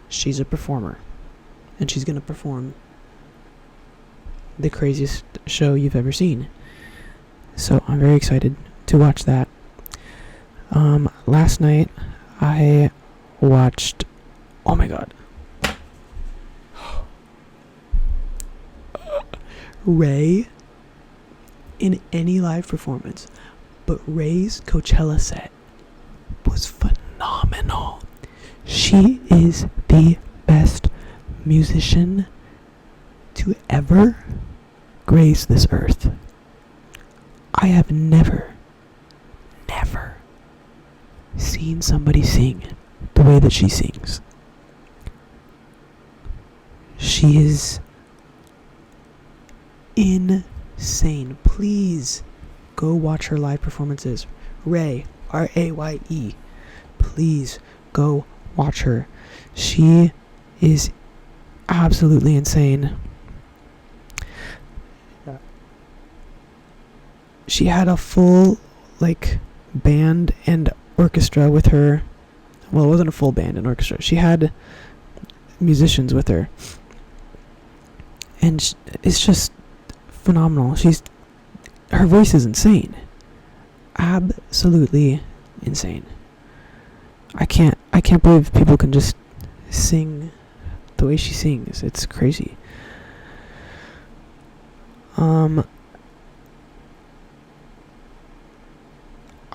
[SPEAKER 1] She's a performer, and she's going to perform the craziest show you've ever seen. So I'm very excited to watch that. Last night I watched, oh my god, Ray in any live performance, but Ray's Coachella set was phenomenal. She is the best musician to ever grace this earth. I have never seen somebody sing the way that she sings. She is insane. Please go watch her live performances. Ray, R-A-Y-E. Please go watch her. She is absolutely insane. She had a full band and orchestra with her. Well, it wasn't a full band and orchestra. She had musicians with her, and it's just phenomenal. Her voice is insane, absolutely insane. I can't believe people can just sing the way she sings. It's crazy.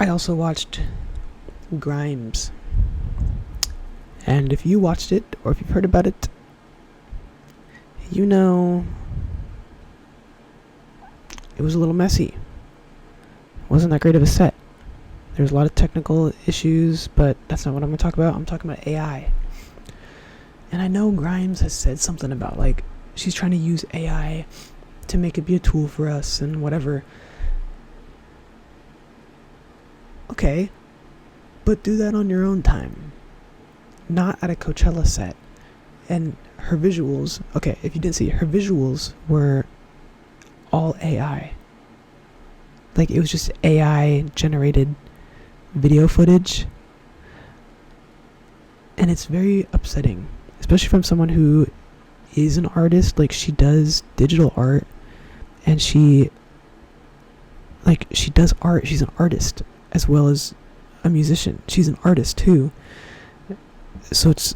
[SPEAKER 1] I also watched Grimes. And if you watched it, or if you've heard about it, you know it was a little messy. It wasn't that great of a set. There's a lot of technical issues, but that's not what I'm going to talk about. I'm talking about AI. And I know Grimes has said something about, like, she's trying to use AI to make it be a tool for us and whatever. Okay, but do that on your own time, not at a Coachella set. And her visuals, okay, if you didn't see, her visuals were all AI. Like, it was just AI generated video footage. And it's very upsetting, especially from someone who is an artist. Like, she does digital art, and she does art. She's an artist as well as a musician. She's an artist too. So it's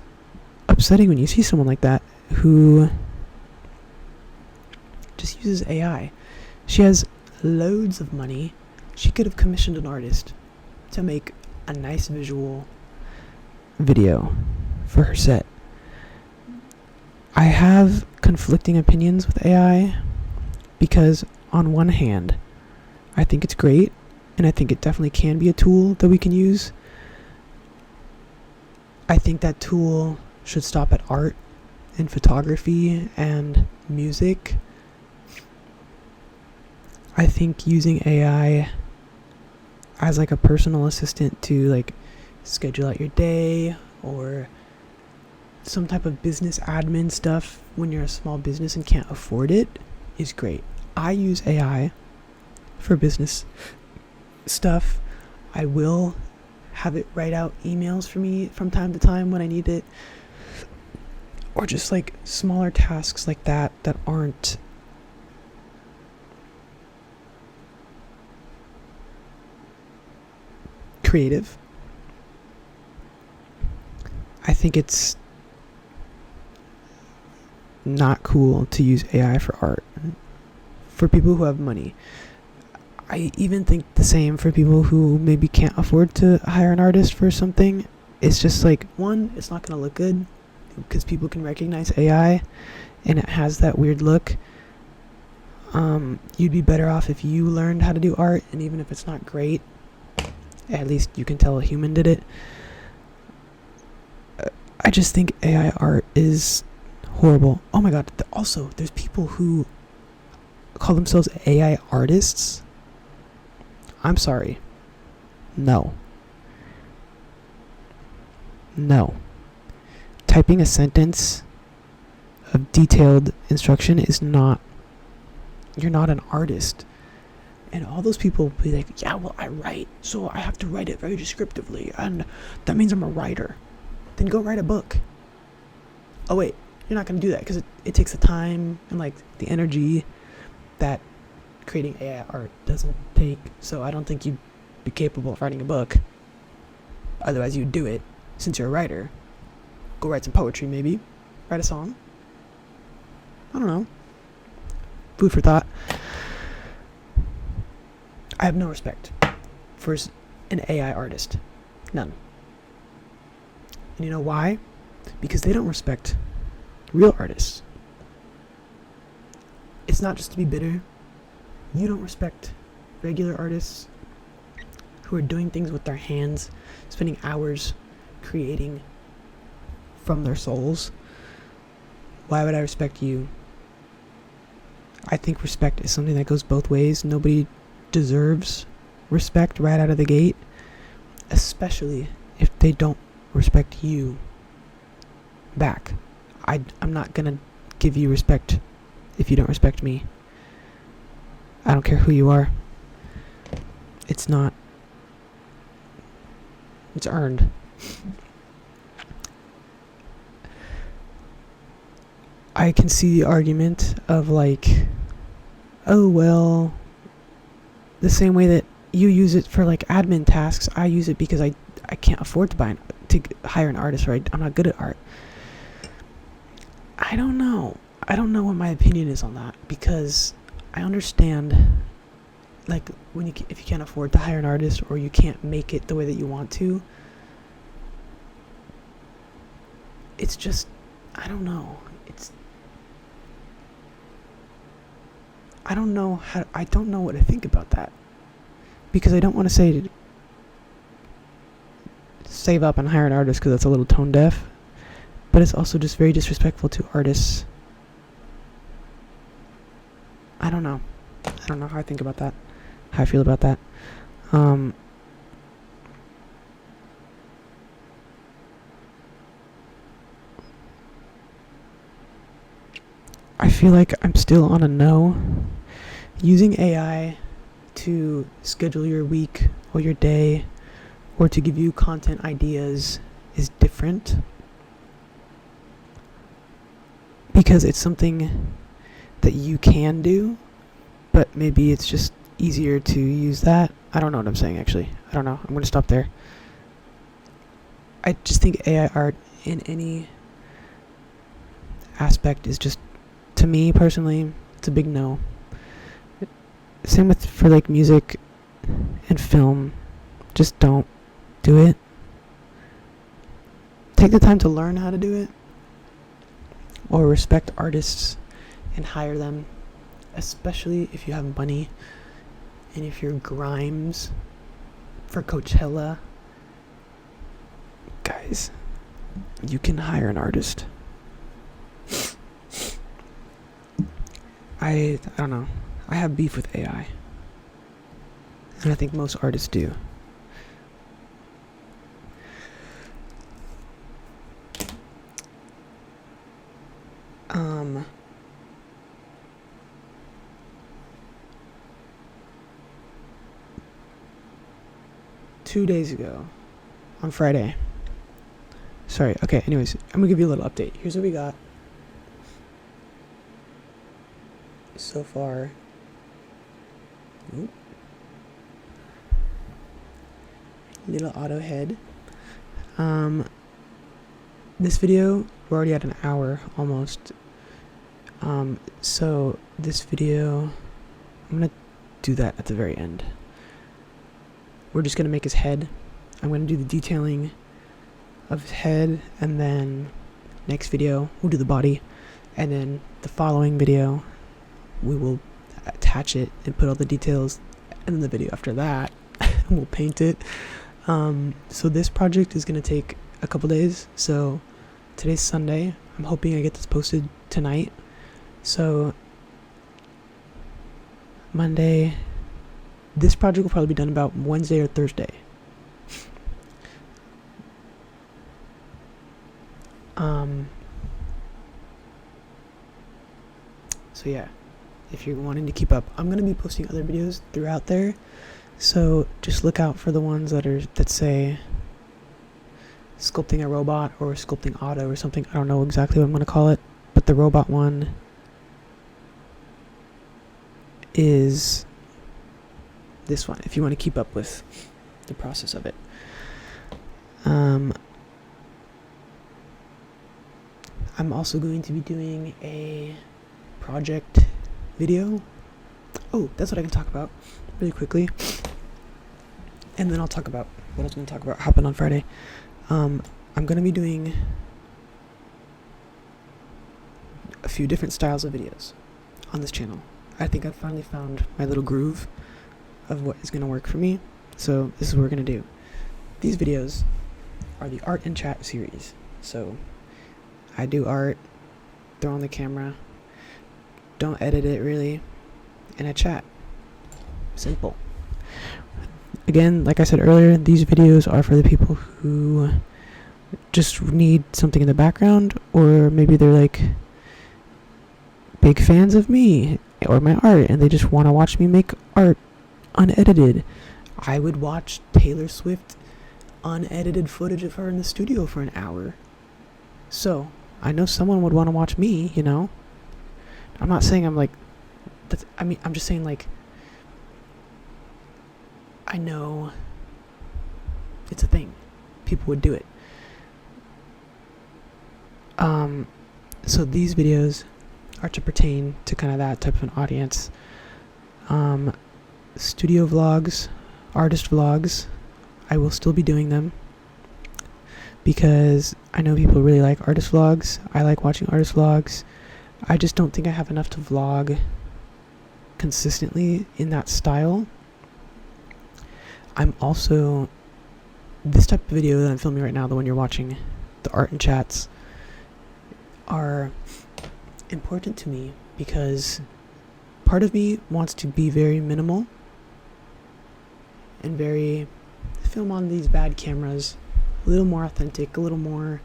[SPEAKER 1] upsetting when you see someone like that who just uses AI. She has loads of money. She could have commissioned an artist to make a nice visual video for her set. I have conflicting opinions with AI because on one hand, I think it's great, and I think it definitely can be a tool that we can use. I think that tool should stop at art and photography and music. I think using AI as like a personal assistant to like schedule out your day or some type of business admin stuff when you're a small business and can't afford it is great. I use AI for business stuff. I will have it write out emails for me from time to time when I need it, or just like smaller tasks like that aren't creative. I think it's not cool to use AI for art for people who have money. I even think the same for people who maybe can't afford to hire an artist for something. It's just like, one, it's not going to look good because people can recognize AI and it has that weird look. You'd be better off if you learned how to do art, and even if it's not great, at least you can tell a human did it. I just think AI art is horrible. Oh my god, also, there's people who call themselves AI artists. I'm sorry. No. Typing a sentence of detailed instruction is not... You're not an artist. And all those people will be like, yeah, well, I write, so I have to write it very descriptively, and that means I'm a writer. Then go write a book. Oh wait, you're not going to do that because it takes the time and like the energy that creating AI art doesn't take. So I don't think you'd be capable of writing a book. Otherwise you'd do it since you're a writer. Go write some poetry maybe. Write a song. I don't know. Food for thought. I have no respect for an AI artist. None. And you know why? Because they don't respect real artists. It's not just to be bitter. You don't respect regular artists who are doing things with their hands, spending hours creating from their souls. Why would I respect you? I think respect is something that goes both ways. Nobody deserves respect right out of the gate, especially if they don't respect you back. I'm not gonna give you respect if you don't respect me. I don't care who you are. It's earned. I can see the argument of like, oh well, the same way that you use it for like admin tasks, I use it because I can't afford to hire an artist, right? I'm not good at art. I don't know. I don't know what my opinion is on that, because I understand, like, if you can't afford to hire an artist, or you can't make it the way that you want to, it's just, I don't know. I don't know what to think about that, because I don't want to say save up and hire an artist, because that's a little tone deaf, but it's also just very disrespectful to artists. I don't know how I think about that, how I feel about that. I feel like I'm still on a no. Using AI to schedule your week or your day, or to give you content ideas, is different, because it's something that you can do, but maybe it's just easier to use that. I don't know what I'm saying, actually. I don't know. I'm going to stop there. I just think AI art in any aspect is just, to me personally, it's a big no. Same for like music and film. Just don't do it. Take the time to learn how to do it, or respect artists and hire them, especially if you have money, and if you're Grimes for Coachella. Guys, you can hire an artist. I don't know. I have beef with AI, and I think most artists do. 2 days ago, on Friday. Sorry, okay, anyways, I'm gonna give you a little update. Here's what we got so far. Oop. Little auto head. This video, we're already at an hour almost. So this video, I'm gonna do that at the very end. We're just gonna make his head. I'm gonna do the detailing of his head, and then next video we'll do the body, and then the following video we will attach it and put all the details, and then the video after that we'll paint it. So this project is gonna take a couple days. So today's Sunday. I'm hoping I get this posted tonight. So Monday, this project will probably be done about Wednesday or Thursday. So yeah, if you're wanting to keep up, I'm gonna be posting other videos throughout there, so just look out for the ones that say sculpting a robot or sculpting auto or something. I don't know exactly what I'm gonna call it, but the robot one is this one, if you want to keep up with the process of it. I'm also going to be doing a project video. Oh, that's what I can talk about really quickly, and then I'll talk about what I was going to talk about happened on Friday. I'm going to be doing a few different styles of videos on this channel. I think I've finally found my little groove of what is going to work for me. So this is what we're going to do. These videos are the art and chat series. So I do art, throw on the camera, don't edit it really, and I chat. Simple. Again, like I said earlier, these videos are for the people who just need something in the background, or maybe they're like big fans of me or my art and they just want to watch me make art unedited. I would watch Taylor Swift unedited footage of her in the studio for an hour. So I know someone would want to watch me, you know. I'm not saying I'm like that's, I mean, I'm just saying, like, I know it's a thing. People would do it. So these videos are to pertain to kind of that type of an audience. Studio vlogs, artist vlogs, I will still be doing them because I know people really like artist vlogs. I like watching artist vlogs. I just don't think I have enough to vlog consistently in that style. I'm also, this type of video that I'm filming right now, the one you're watching, the art and chats, are important to me because part of me wants to be very minimal and very film on these bad cameras, a little more authentic, a little more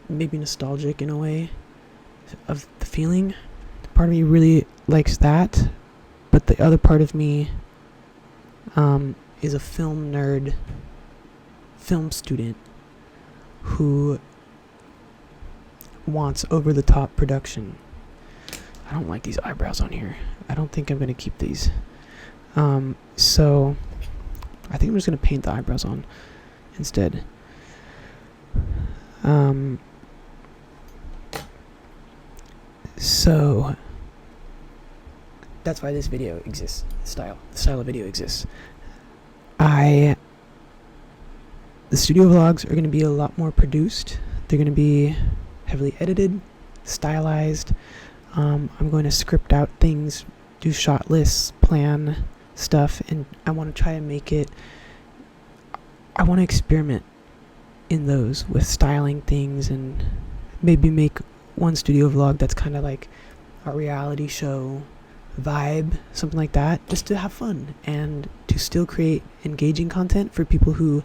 [SPEAKER 1] maybe nostalgic in a way of the feeling. Part of me really likes that, but the other part of me is a film nerd, film student who wants over-the-top production. I don't like these eyebrows on here. I don't think I'm going to keep these. So I think I'm just going to paint the eyebrows on instead. So that's why this video exists. The style of video exists. The studio vlogs are going to be a lot more produced. They're going to be heavily edited, stylized. I'm going to script out things, do shot lists, plan stuff, and I want to try to make it, I want to experiment in those with styling things and maybe make one studio vlog that's kind of like a reality show vibe, something like that, just to have fun and to still create engaging content for people who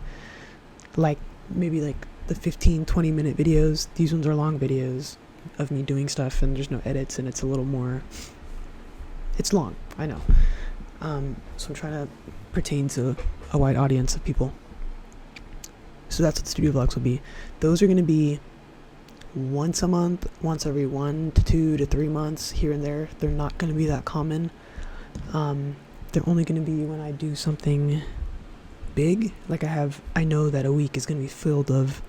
[SPEAKER 1] like maybe like the 15-20 minute videos. These ones are long videos of me doing stuff and there's no edits and it's a little more, it's long, I know. So I'm trying to pertain to a wide audience of people. So that's what the studio vlogs will be. Those are going to be once a month, once every 1 to 2 to 3 months, here and there. They're not going to be that common. They're only going to be when I do something big. Like I know that a week is going to be filled of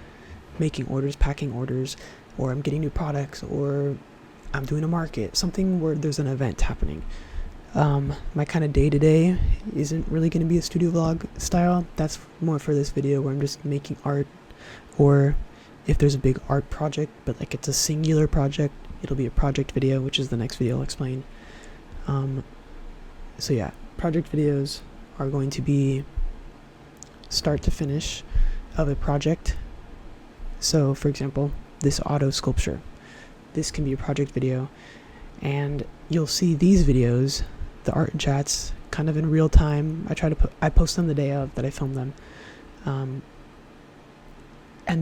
[SPEAKER 1] making orders, packing orders, or I'm getting new products, or I'm doing a market, something where there's an event happening. My kind of day-to-day isn't really going to be a studio vlog style. That's more for this video where I'm just making art, or if there's a big art project, but like it's a singular project, it'll be a project video, which is the next video I'll explain. So yeah, project videos are going to be start to finish of a project. So for example, this auto sculpture, this can be a project video, and you'll see these videos, the art and chats, kind of in real time. I post them the day of that I film them, and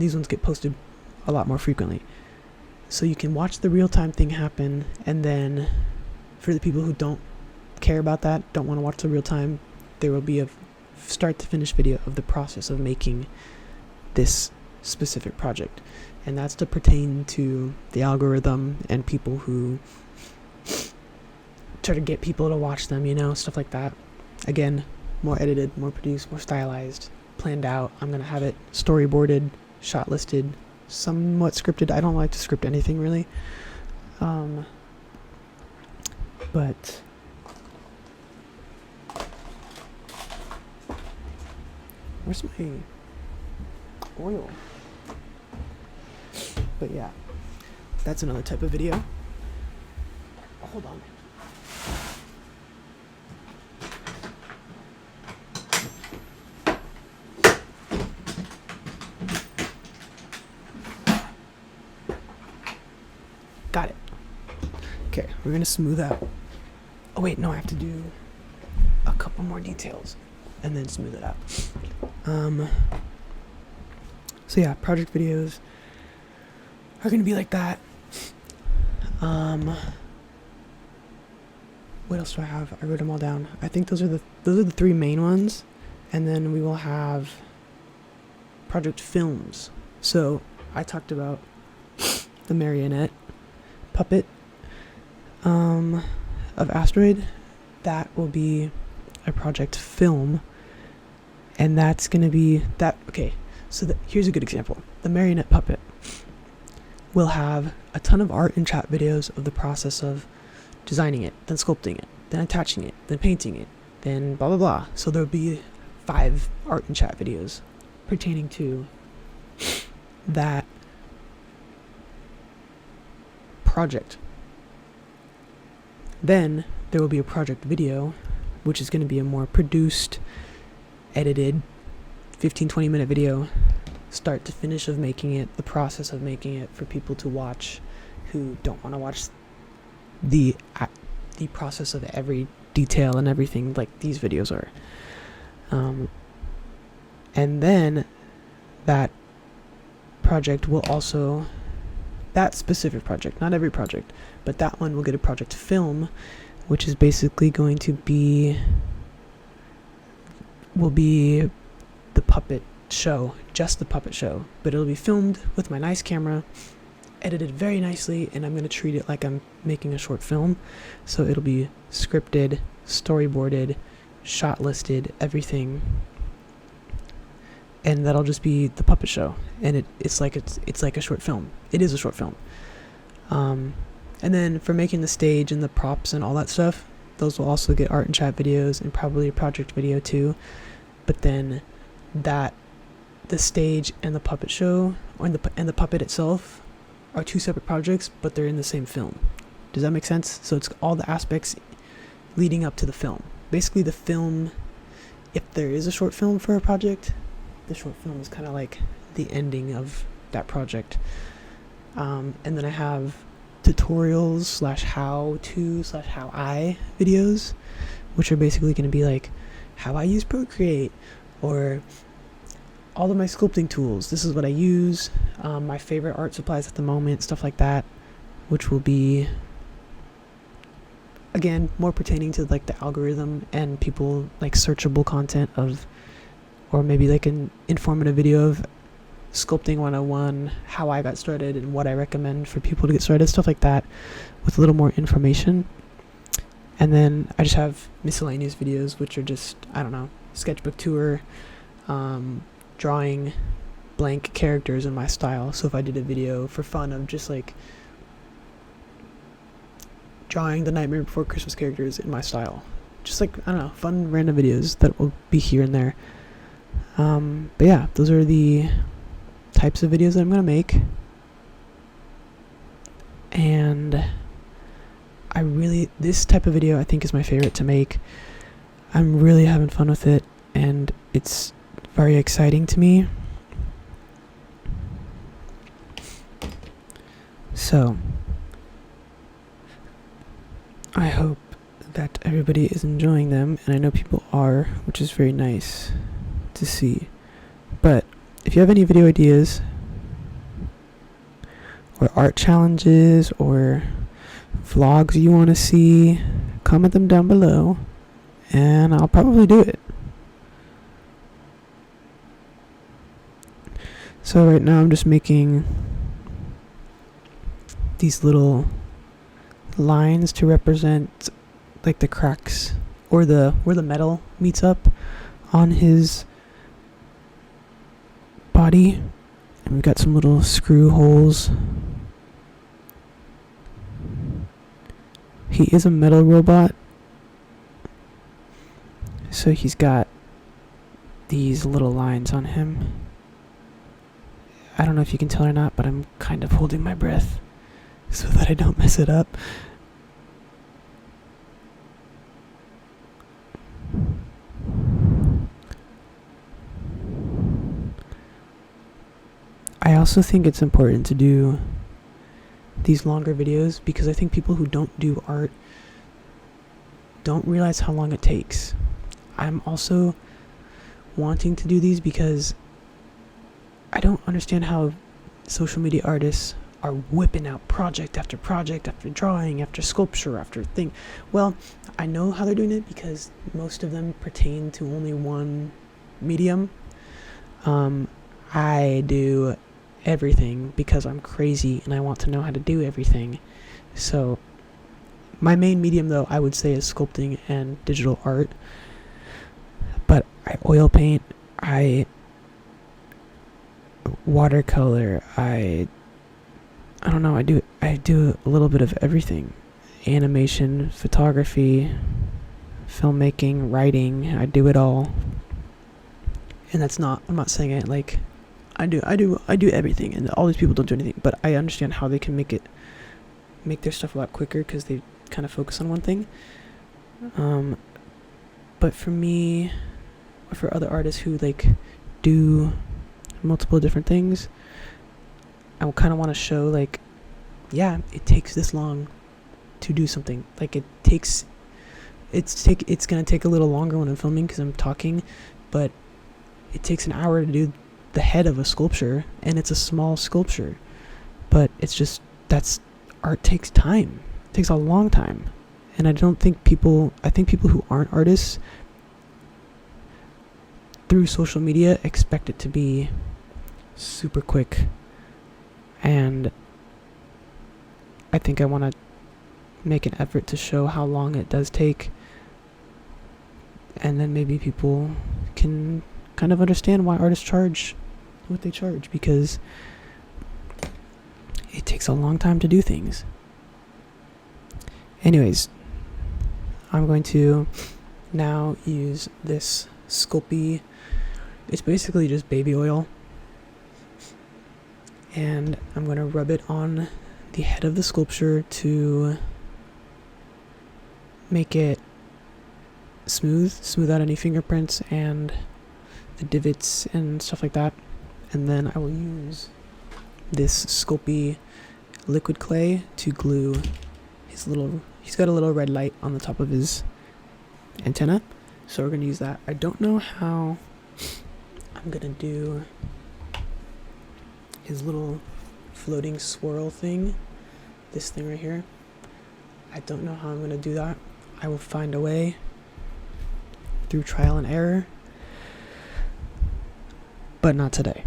[SPEAKER 1] these ones get posted a lot more frequently. So you can watch the real-time thing happen, and then for the people who don't care about that, don't want to watch the real-time, there will be a start to finish video of the process of making this specific project. And that's to pertain to the algorithm and people who try to get people to watch them, stuff like that. Again, more edited, more produced, more stylized, planned out. I'm going to have it storyboarded, shot listed, somewhat scripted. I don't like to script anything really. But where's my oil? But yeah, that's another type of video. Hold on. Got it. Okay, we're gonna smooth out. Oh wait, no, I have to do a couple more details and then smooth it out. So yeah, project videos are gonna be like that. What else do I have? I wrote them all down. I think those are the three main ones, and then we will have project films. So I talked about the marionette puppet of Asteroid. That will be a project film, and that's gonna be that. Okay, so here's a good example. The marionette puppet. will have a ton of art and chat videos of the process of designing it, then sculpting it, then attaching it, then painting it, then blah blah blah. So there'll be 5 art and chat videos pertaining to that project. Then there will be a project video, which is going to be a more produced, edited 15-20 minute video, start to finish, of making it, the process of making it, for people to watch who don't want to watch the process of every detail and everything like these videos are. And then that project will also, that specific project, not every project, but that one will get a project film, which is basically going to be, will be the puppet show, just the puppet show, but it'll be filmed with my nice camera, edited very nicely, and I'm going to treat it like I'm making a short film. So it'll be scripted, storyboarded, shot listed, everything, and that'll just be the puppet show. And it's like a short film. It is a short film. And then for making the stage and the props and all that stuff, those will also get art and chat videos and probably a project video too. But then the stage and the puppet show, and the puppet itself, are 2 separate projects, but they're in the same film. Does that make sense? So it's all the aspects leading up to the film. Basically the film, if there is a short film for a project, the short film is kind of like the ending of that project. And then I have tutorials / how-to / how I videos, which are basically going to be like how I use Procreate, or all of my sculpting tools. This is what I use, my favorite art supplies at the moment, stuff like that, which will be, again, more pertaining to like the algorithm and people like searchable content of, or maybe like an informative video of sculpting 101, how I got started and what I recommend for people to get started, stuff like that, with a little more information. And then I just have miscellaneous videos, which are just, I don't know, sketchbook tour, drawing blank characters in my style. So if I did a video for fun of just like drawing the Nightmare Before Christmas characters in my style, just like, I don't know, fun random videos that will be here and there. But yeah, those are the types of videos that I'm gonna make, and this type of video I think is my favorite to make. I'm really having fun with it, and it's very exciting to me. So I hope that everybody is enjoying them, and I know people are, which is very nice to see. But if you have any video ideas or art challenges or vlogs you want to see, comment them down below and I'll probably do it. So right now I'm just making these little lines to represent like the cracks, or where the metal meets up on his body, and we've got some little screw holes. He is a metal robot, so he's got these little lines on him. I don't know if you can tell or not, but I'm kind of holding my breath so that I don't mess it up. I also think it's important to do these longer videos because I think people who don't do art don't realize how long it takes. I'm also wanting to do these because I don't understand how social media artists are whipping out project after project after drawing after sculpture after thing. Well, I know how they're doing it because most of them pertain to only one medium. I do everything because I'm crazy and I want to know how to do everything. So my main medium, though, I would say is sculpting and digital art. But I oil paint, I watercolor, I I don't know, I do a little bit of everything. Animation, photography, filmmaking, writing, I do it all. And I'm not saying it like I do everything, and all these people don't do anything, but I understand how they can make their stuff a lot quicker because they kind of focus on one thing. But for me, or for other artists who like do multiple different things, I kind of want to show like, yeah, it takes this long to do something. Like it's gonna take a little longer when I'm filming because I'm talking, but it takes an hour to do the head of a sculpture, and it's a small sculpture, but it's just, that's art takes time. It takes a long time. And I think people who aren't artists through social media expect it to be super quick. And I think I want to make an effort to show how long it does take. And then maybe people can kind of understand why artists charge what they charge, because it takes a long time to do things. Anyways, I'm going to now use this Sculpey. It's basically just baby oil, and I'm going to rub it on the head of the sculpture to make it smooth out any fingerprints and the divots and stuff like that. And then I will use this Sculpey liquid clay to glue he's got a little red light on the top of his antenna, so we're going to use that. I don't know how I'm going to do his little floating swirl thing, this thing right here. I don't know how I'm going to do that. I will find a way through trial and error, but not today.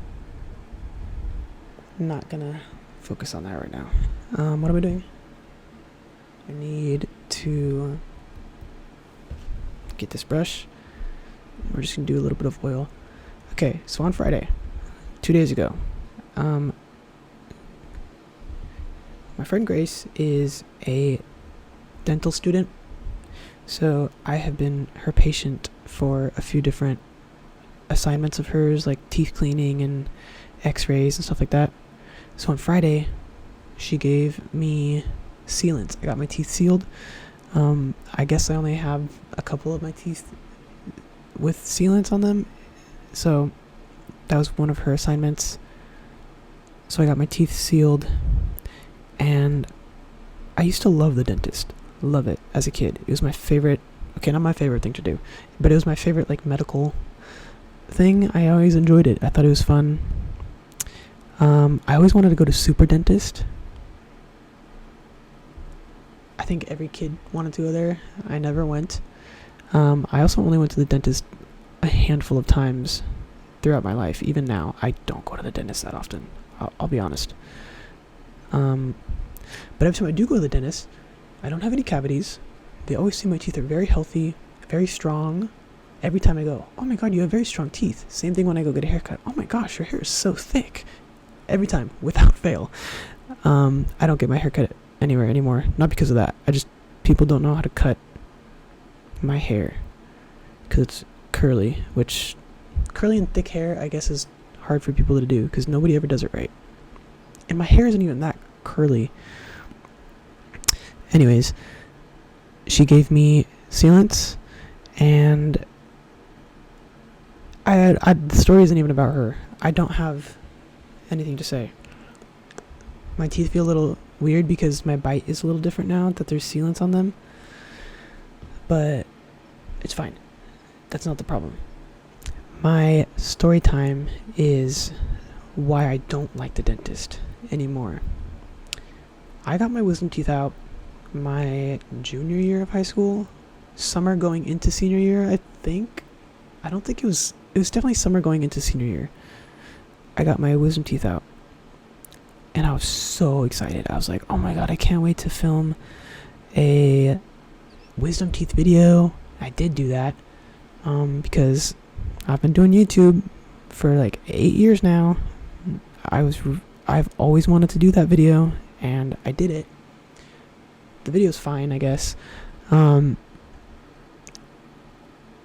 [SPEAKER 1] I'm not going to focus on that right now. What am I doing? I need to get this brush. We're just going to do a little bit of oil. Okay, so on Friday, 2 days ago, my friend Grace is a dental student, so I have been her patient for a few different assignments of hers, like teeth cleaning and x-rays and stuff like that. So on Friday, she gave me sealants. I got my teeth sealed. I guess I only have a couple of my teeth with sealants on them, so that was one of her assignments. So I got my teeth sealed, and I used to love the dentist. Love it as a kid. It was my favorite, okay, not my favorite thing to do, but it was my favorite like medical thing. I always enjoyed it. I thought it was fun. I always wanted to go to super dentist. I think every kid wanted to go there. I never went. I also only went to the dentist a handful of times throughout my life. Even now, I don't go to the dentist that often. I'll be honest. But every time I do go to the dentist, I don't have any cavities. They always say my teeth are very healthy, very strong. Every time I go, oh my god, you have very strong teeth. Same thing when I go get a haircut. Oh my gosh, your hair is so thick. Every time, without fail. I don't get my haircut anywhere anymore. Not because of that. People don't know how to cut my hair because it's curly, which curly and thick hair, I guess, is hard for people to do because nobody ever does it right. And my hair isn't even that curly. Anyways, she gave me sealants, and the story isn't even about her. I don't have anything to say. My teeth feel a little weird because my bite is a little different now that there's sealants on them, but it's fine. That's not the problem. My story time is why I don't like the dentist anymore. I got my wisdom teeth out my junior year of high school, summer going into senior year, I think. I don't think it was definitely summer going into senior year. I got my wisdom teeth out, and I was so excited. I was like, oh my god, I can't wait to film a wisdom teeth video. I did do that because I've been doing YouTube for like 8 years now. I was I've always wanted to do that video, and I did it. The video's fine, I guess.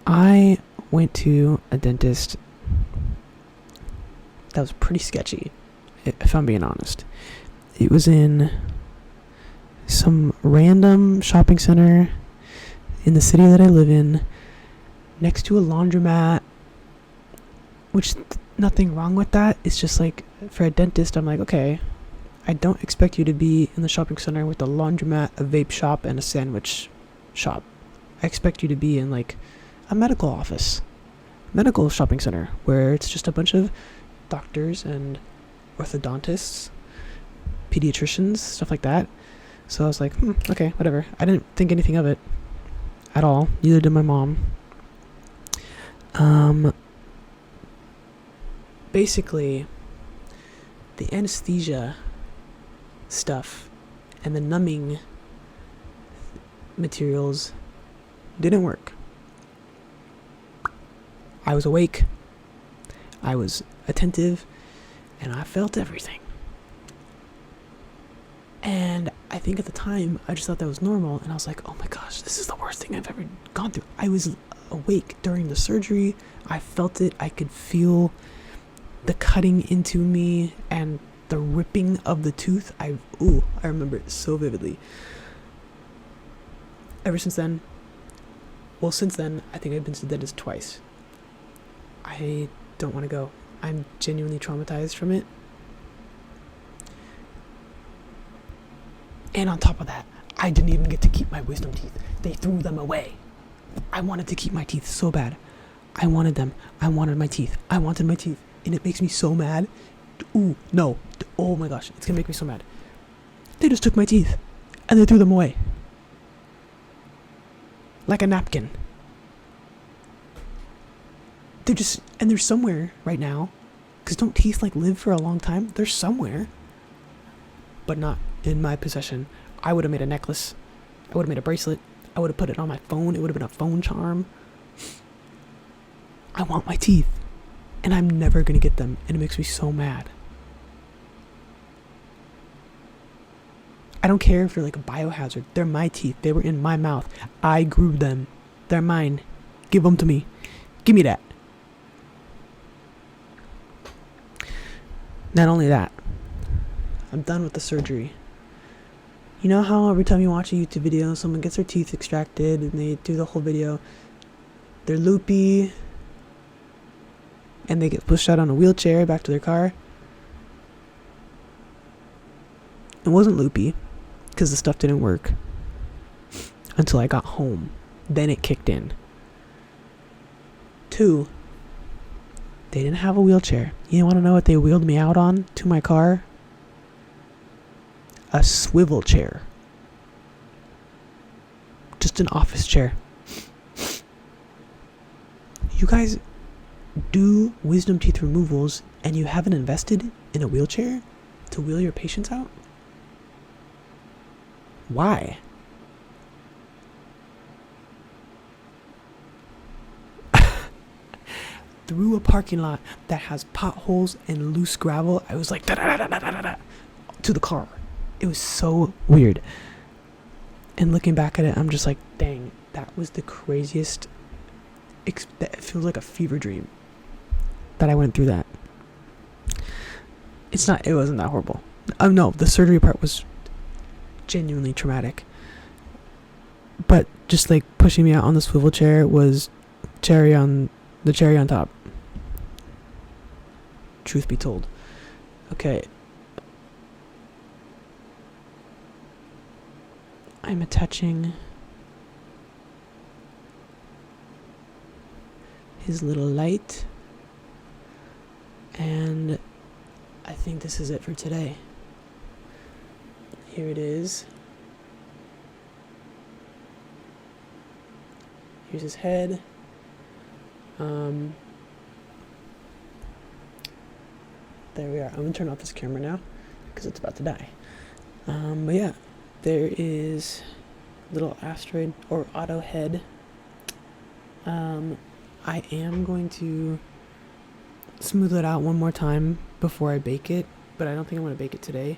[SPEAKER 1] I went to a dentist that was pretty sketchy, if I'm being honest. It was in some random shopping center in the city that I live in, next to a laundromat, which nothing wrong with that. It's just like, for a dentist, I'm like, okay, I don't expect you to be in the shopping center with a laundromat, a vape shop, and a sandwich shop. I expect you to be in like a medical office, medical shopping center, where it's just a bunch of doctors and orthodontists, pediatricians, stuff like that. So I was like, okay, whatever. I didn't think anything of it at all. Neither did my mom. Basically, the anesthesia stuff and the numbing materials didn't work. I was awake, I was attentive, and I felt everything. And I think at the time, I just thought that was normal, and I was like, oh my gosh, this is the worst thing I've ever gone through. I was awake during the surgery. I felt it. I could feel the cutting into me and the ripping of the tooth. I remember it so vividly. Since then, I think I've been to the dentist twice. I don't want to go. I'm genuinely traumatized from it. And on top of that, I didn't even get to keep my wisdom teeth. They threw them away. I wanted to keep my teeth so bad. I wanted them. I wanted my teeth. I wanted my teeth. And it makes me so mad. Ooh, no. Oh my gosh, it's gonna make me so mad. They just took my teeth and they threw them away. Like a napkin. They're somewhere right now. Because don't teeth like live for a long time? They're somewhere. But not in my possession. I would have made a necklace. I would have made a bracelet. I would have put it on my phone. It would have been a phone charm. I want my teeth. And I'm never going to get them. And it makes me so mad. I don't care if they're like a biohazard. They're my teeth. They were in my mouth. I grew them. They're mine. Give them to me. Give me that. Not only that, I'm done with the surgery. You know how every time you watch a YouTube video, someone gets their teeth extracted and they do the whole video, they're loopy and they get pushed out on a wheelchair back to their car? It wasn't loopy because the stuff didn't work until I got home. Then it kicked in. 2, they didn't have a wheelchair. You want to know what they wheeled me out on to my car? A swivel chair. Just an office chair. You guys do wisdom teeth removals and you haven't invested in a wheelchair to wheel your patients out? Why? Through a parking lot that has potholes and loose gravel, I was like to the car. It was so weird. And looking back at it, I'm just like, dang, that was the craziest. It feels like a fever dream that I went through that. It wasn't that horrible. No, the surgery part was genuinely traumatic. But just like pushing me out on the swivel chair was cherry on top. Truth be told. Okay. I'm attaching his little light, and I think this is it for today. Here it is. Here's his head. There we are. I'm gonna turn off this camera now because it's about to die. But yeah, there is little asteroid or auto head. I am going to smooth it out one more time before I bake it but I don't think I'm going to bake it today.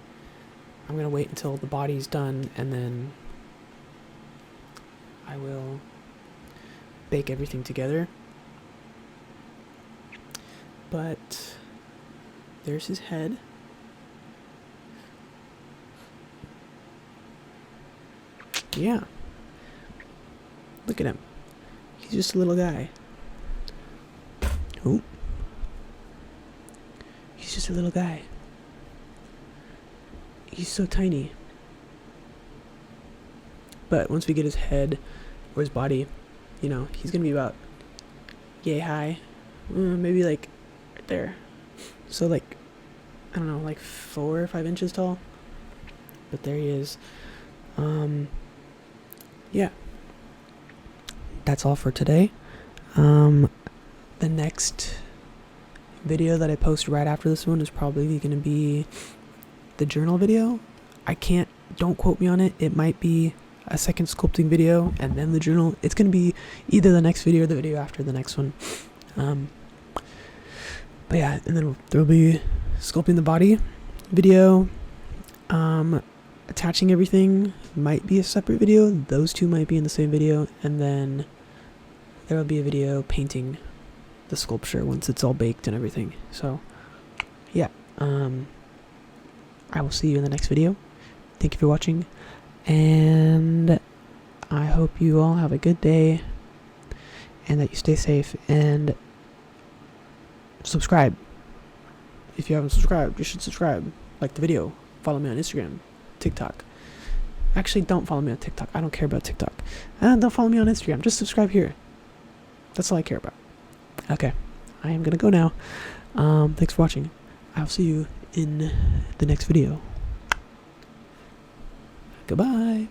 [SPEAKER 1] I'm going to wait until the body's done, and then I will bake everything together. But there's his head. Yeah. Look at him. He's just a little guy. Oh. He's just a little guy. He's so tiny. But once we get his head or his body, you know, he's gonna be about yay high. Maybe like right there. So like, I don't know, like 4 or 5 inches tall. But there he is. Yeah. That's all for today. The next video that I post right after this one is probably going to be the journal video. Don't quote me on it. It might be a second sculpting video and then the journal. It's going to be either the next video or the video after the next one. But yeah, and then there'll be sculpting the body video. Attaching everything might be a separate video. Those two might be in the same video. And then there will be a video painting the sculpture once it's all baked and everything. So yeah, I will see you in the next video. Thank you for watching, and I hope you all have a good day and that you stay safe, and subscribe. If you haven't subscribed, you should subscribe. Like the video. Follow me on Instagram, TikTok. Actually, don't follow me on TikTok. I don't care about TikTok. Don't follow me on Instagram. Just subscribe here. That's all I care about. Okay, I am gonna go now. Thanks for watching. I'll see you in the next video. Goodbye.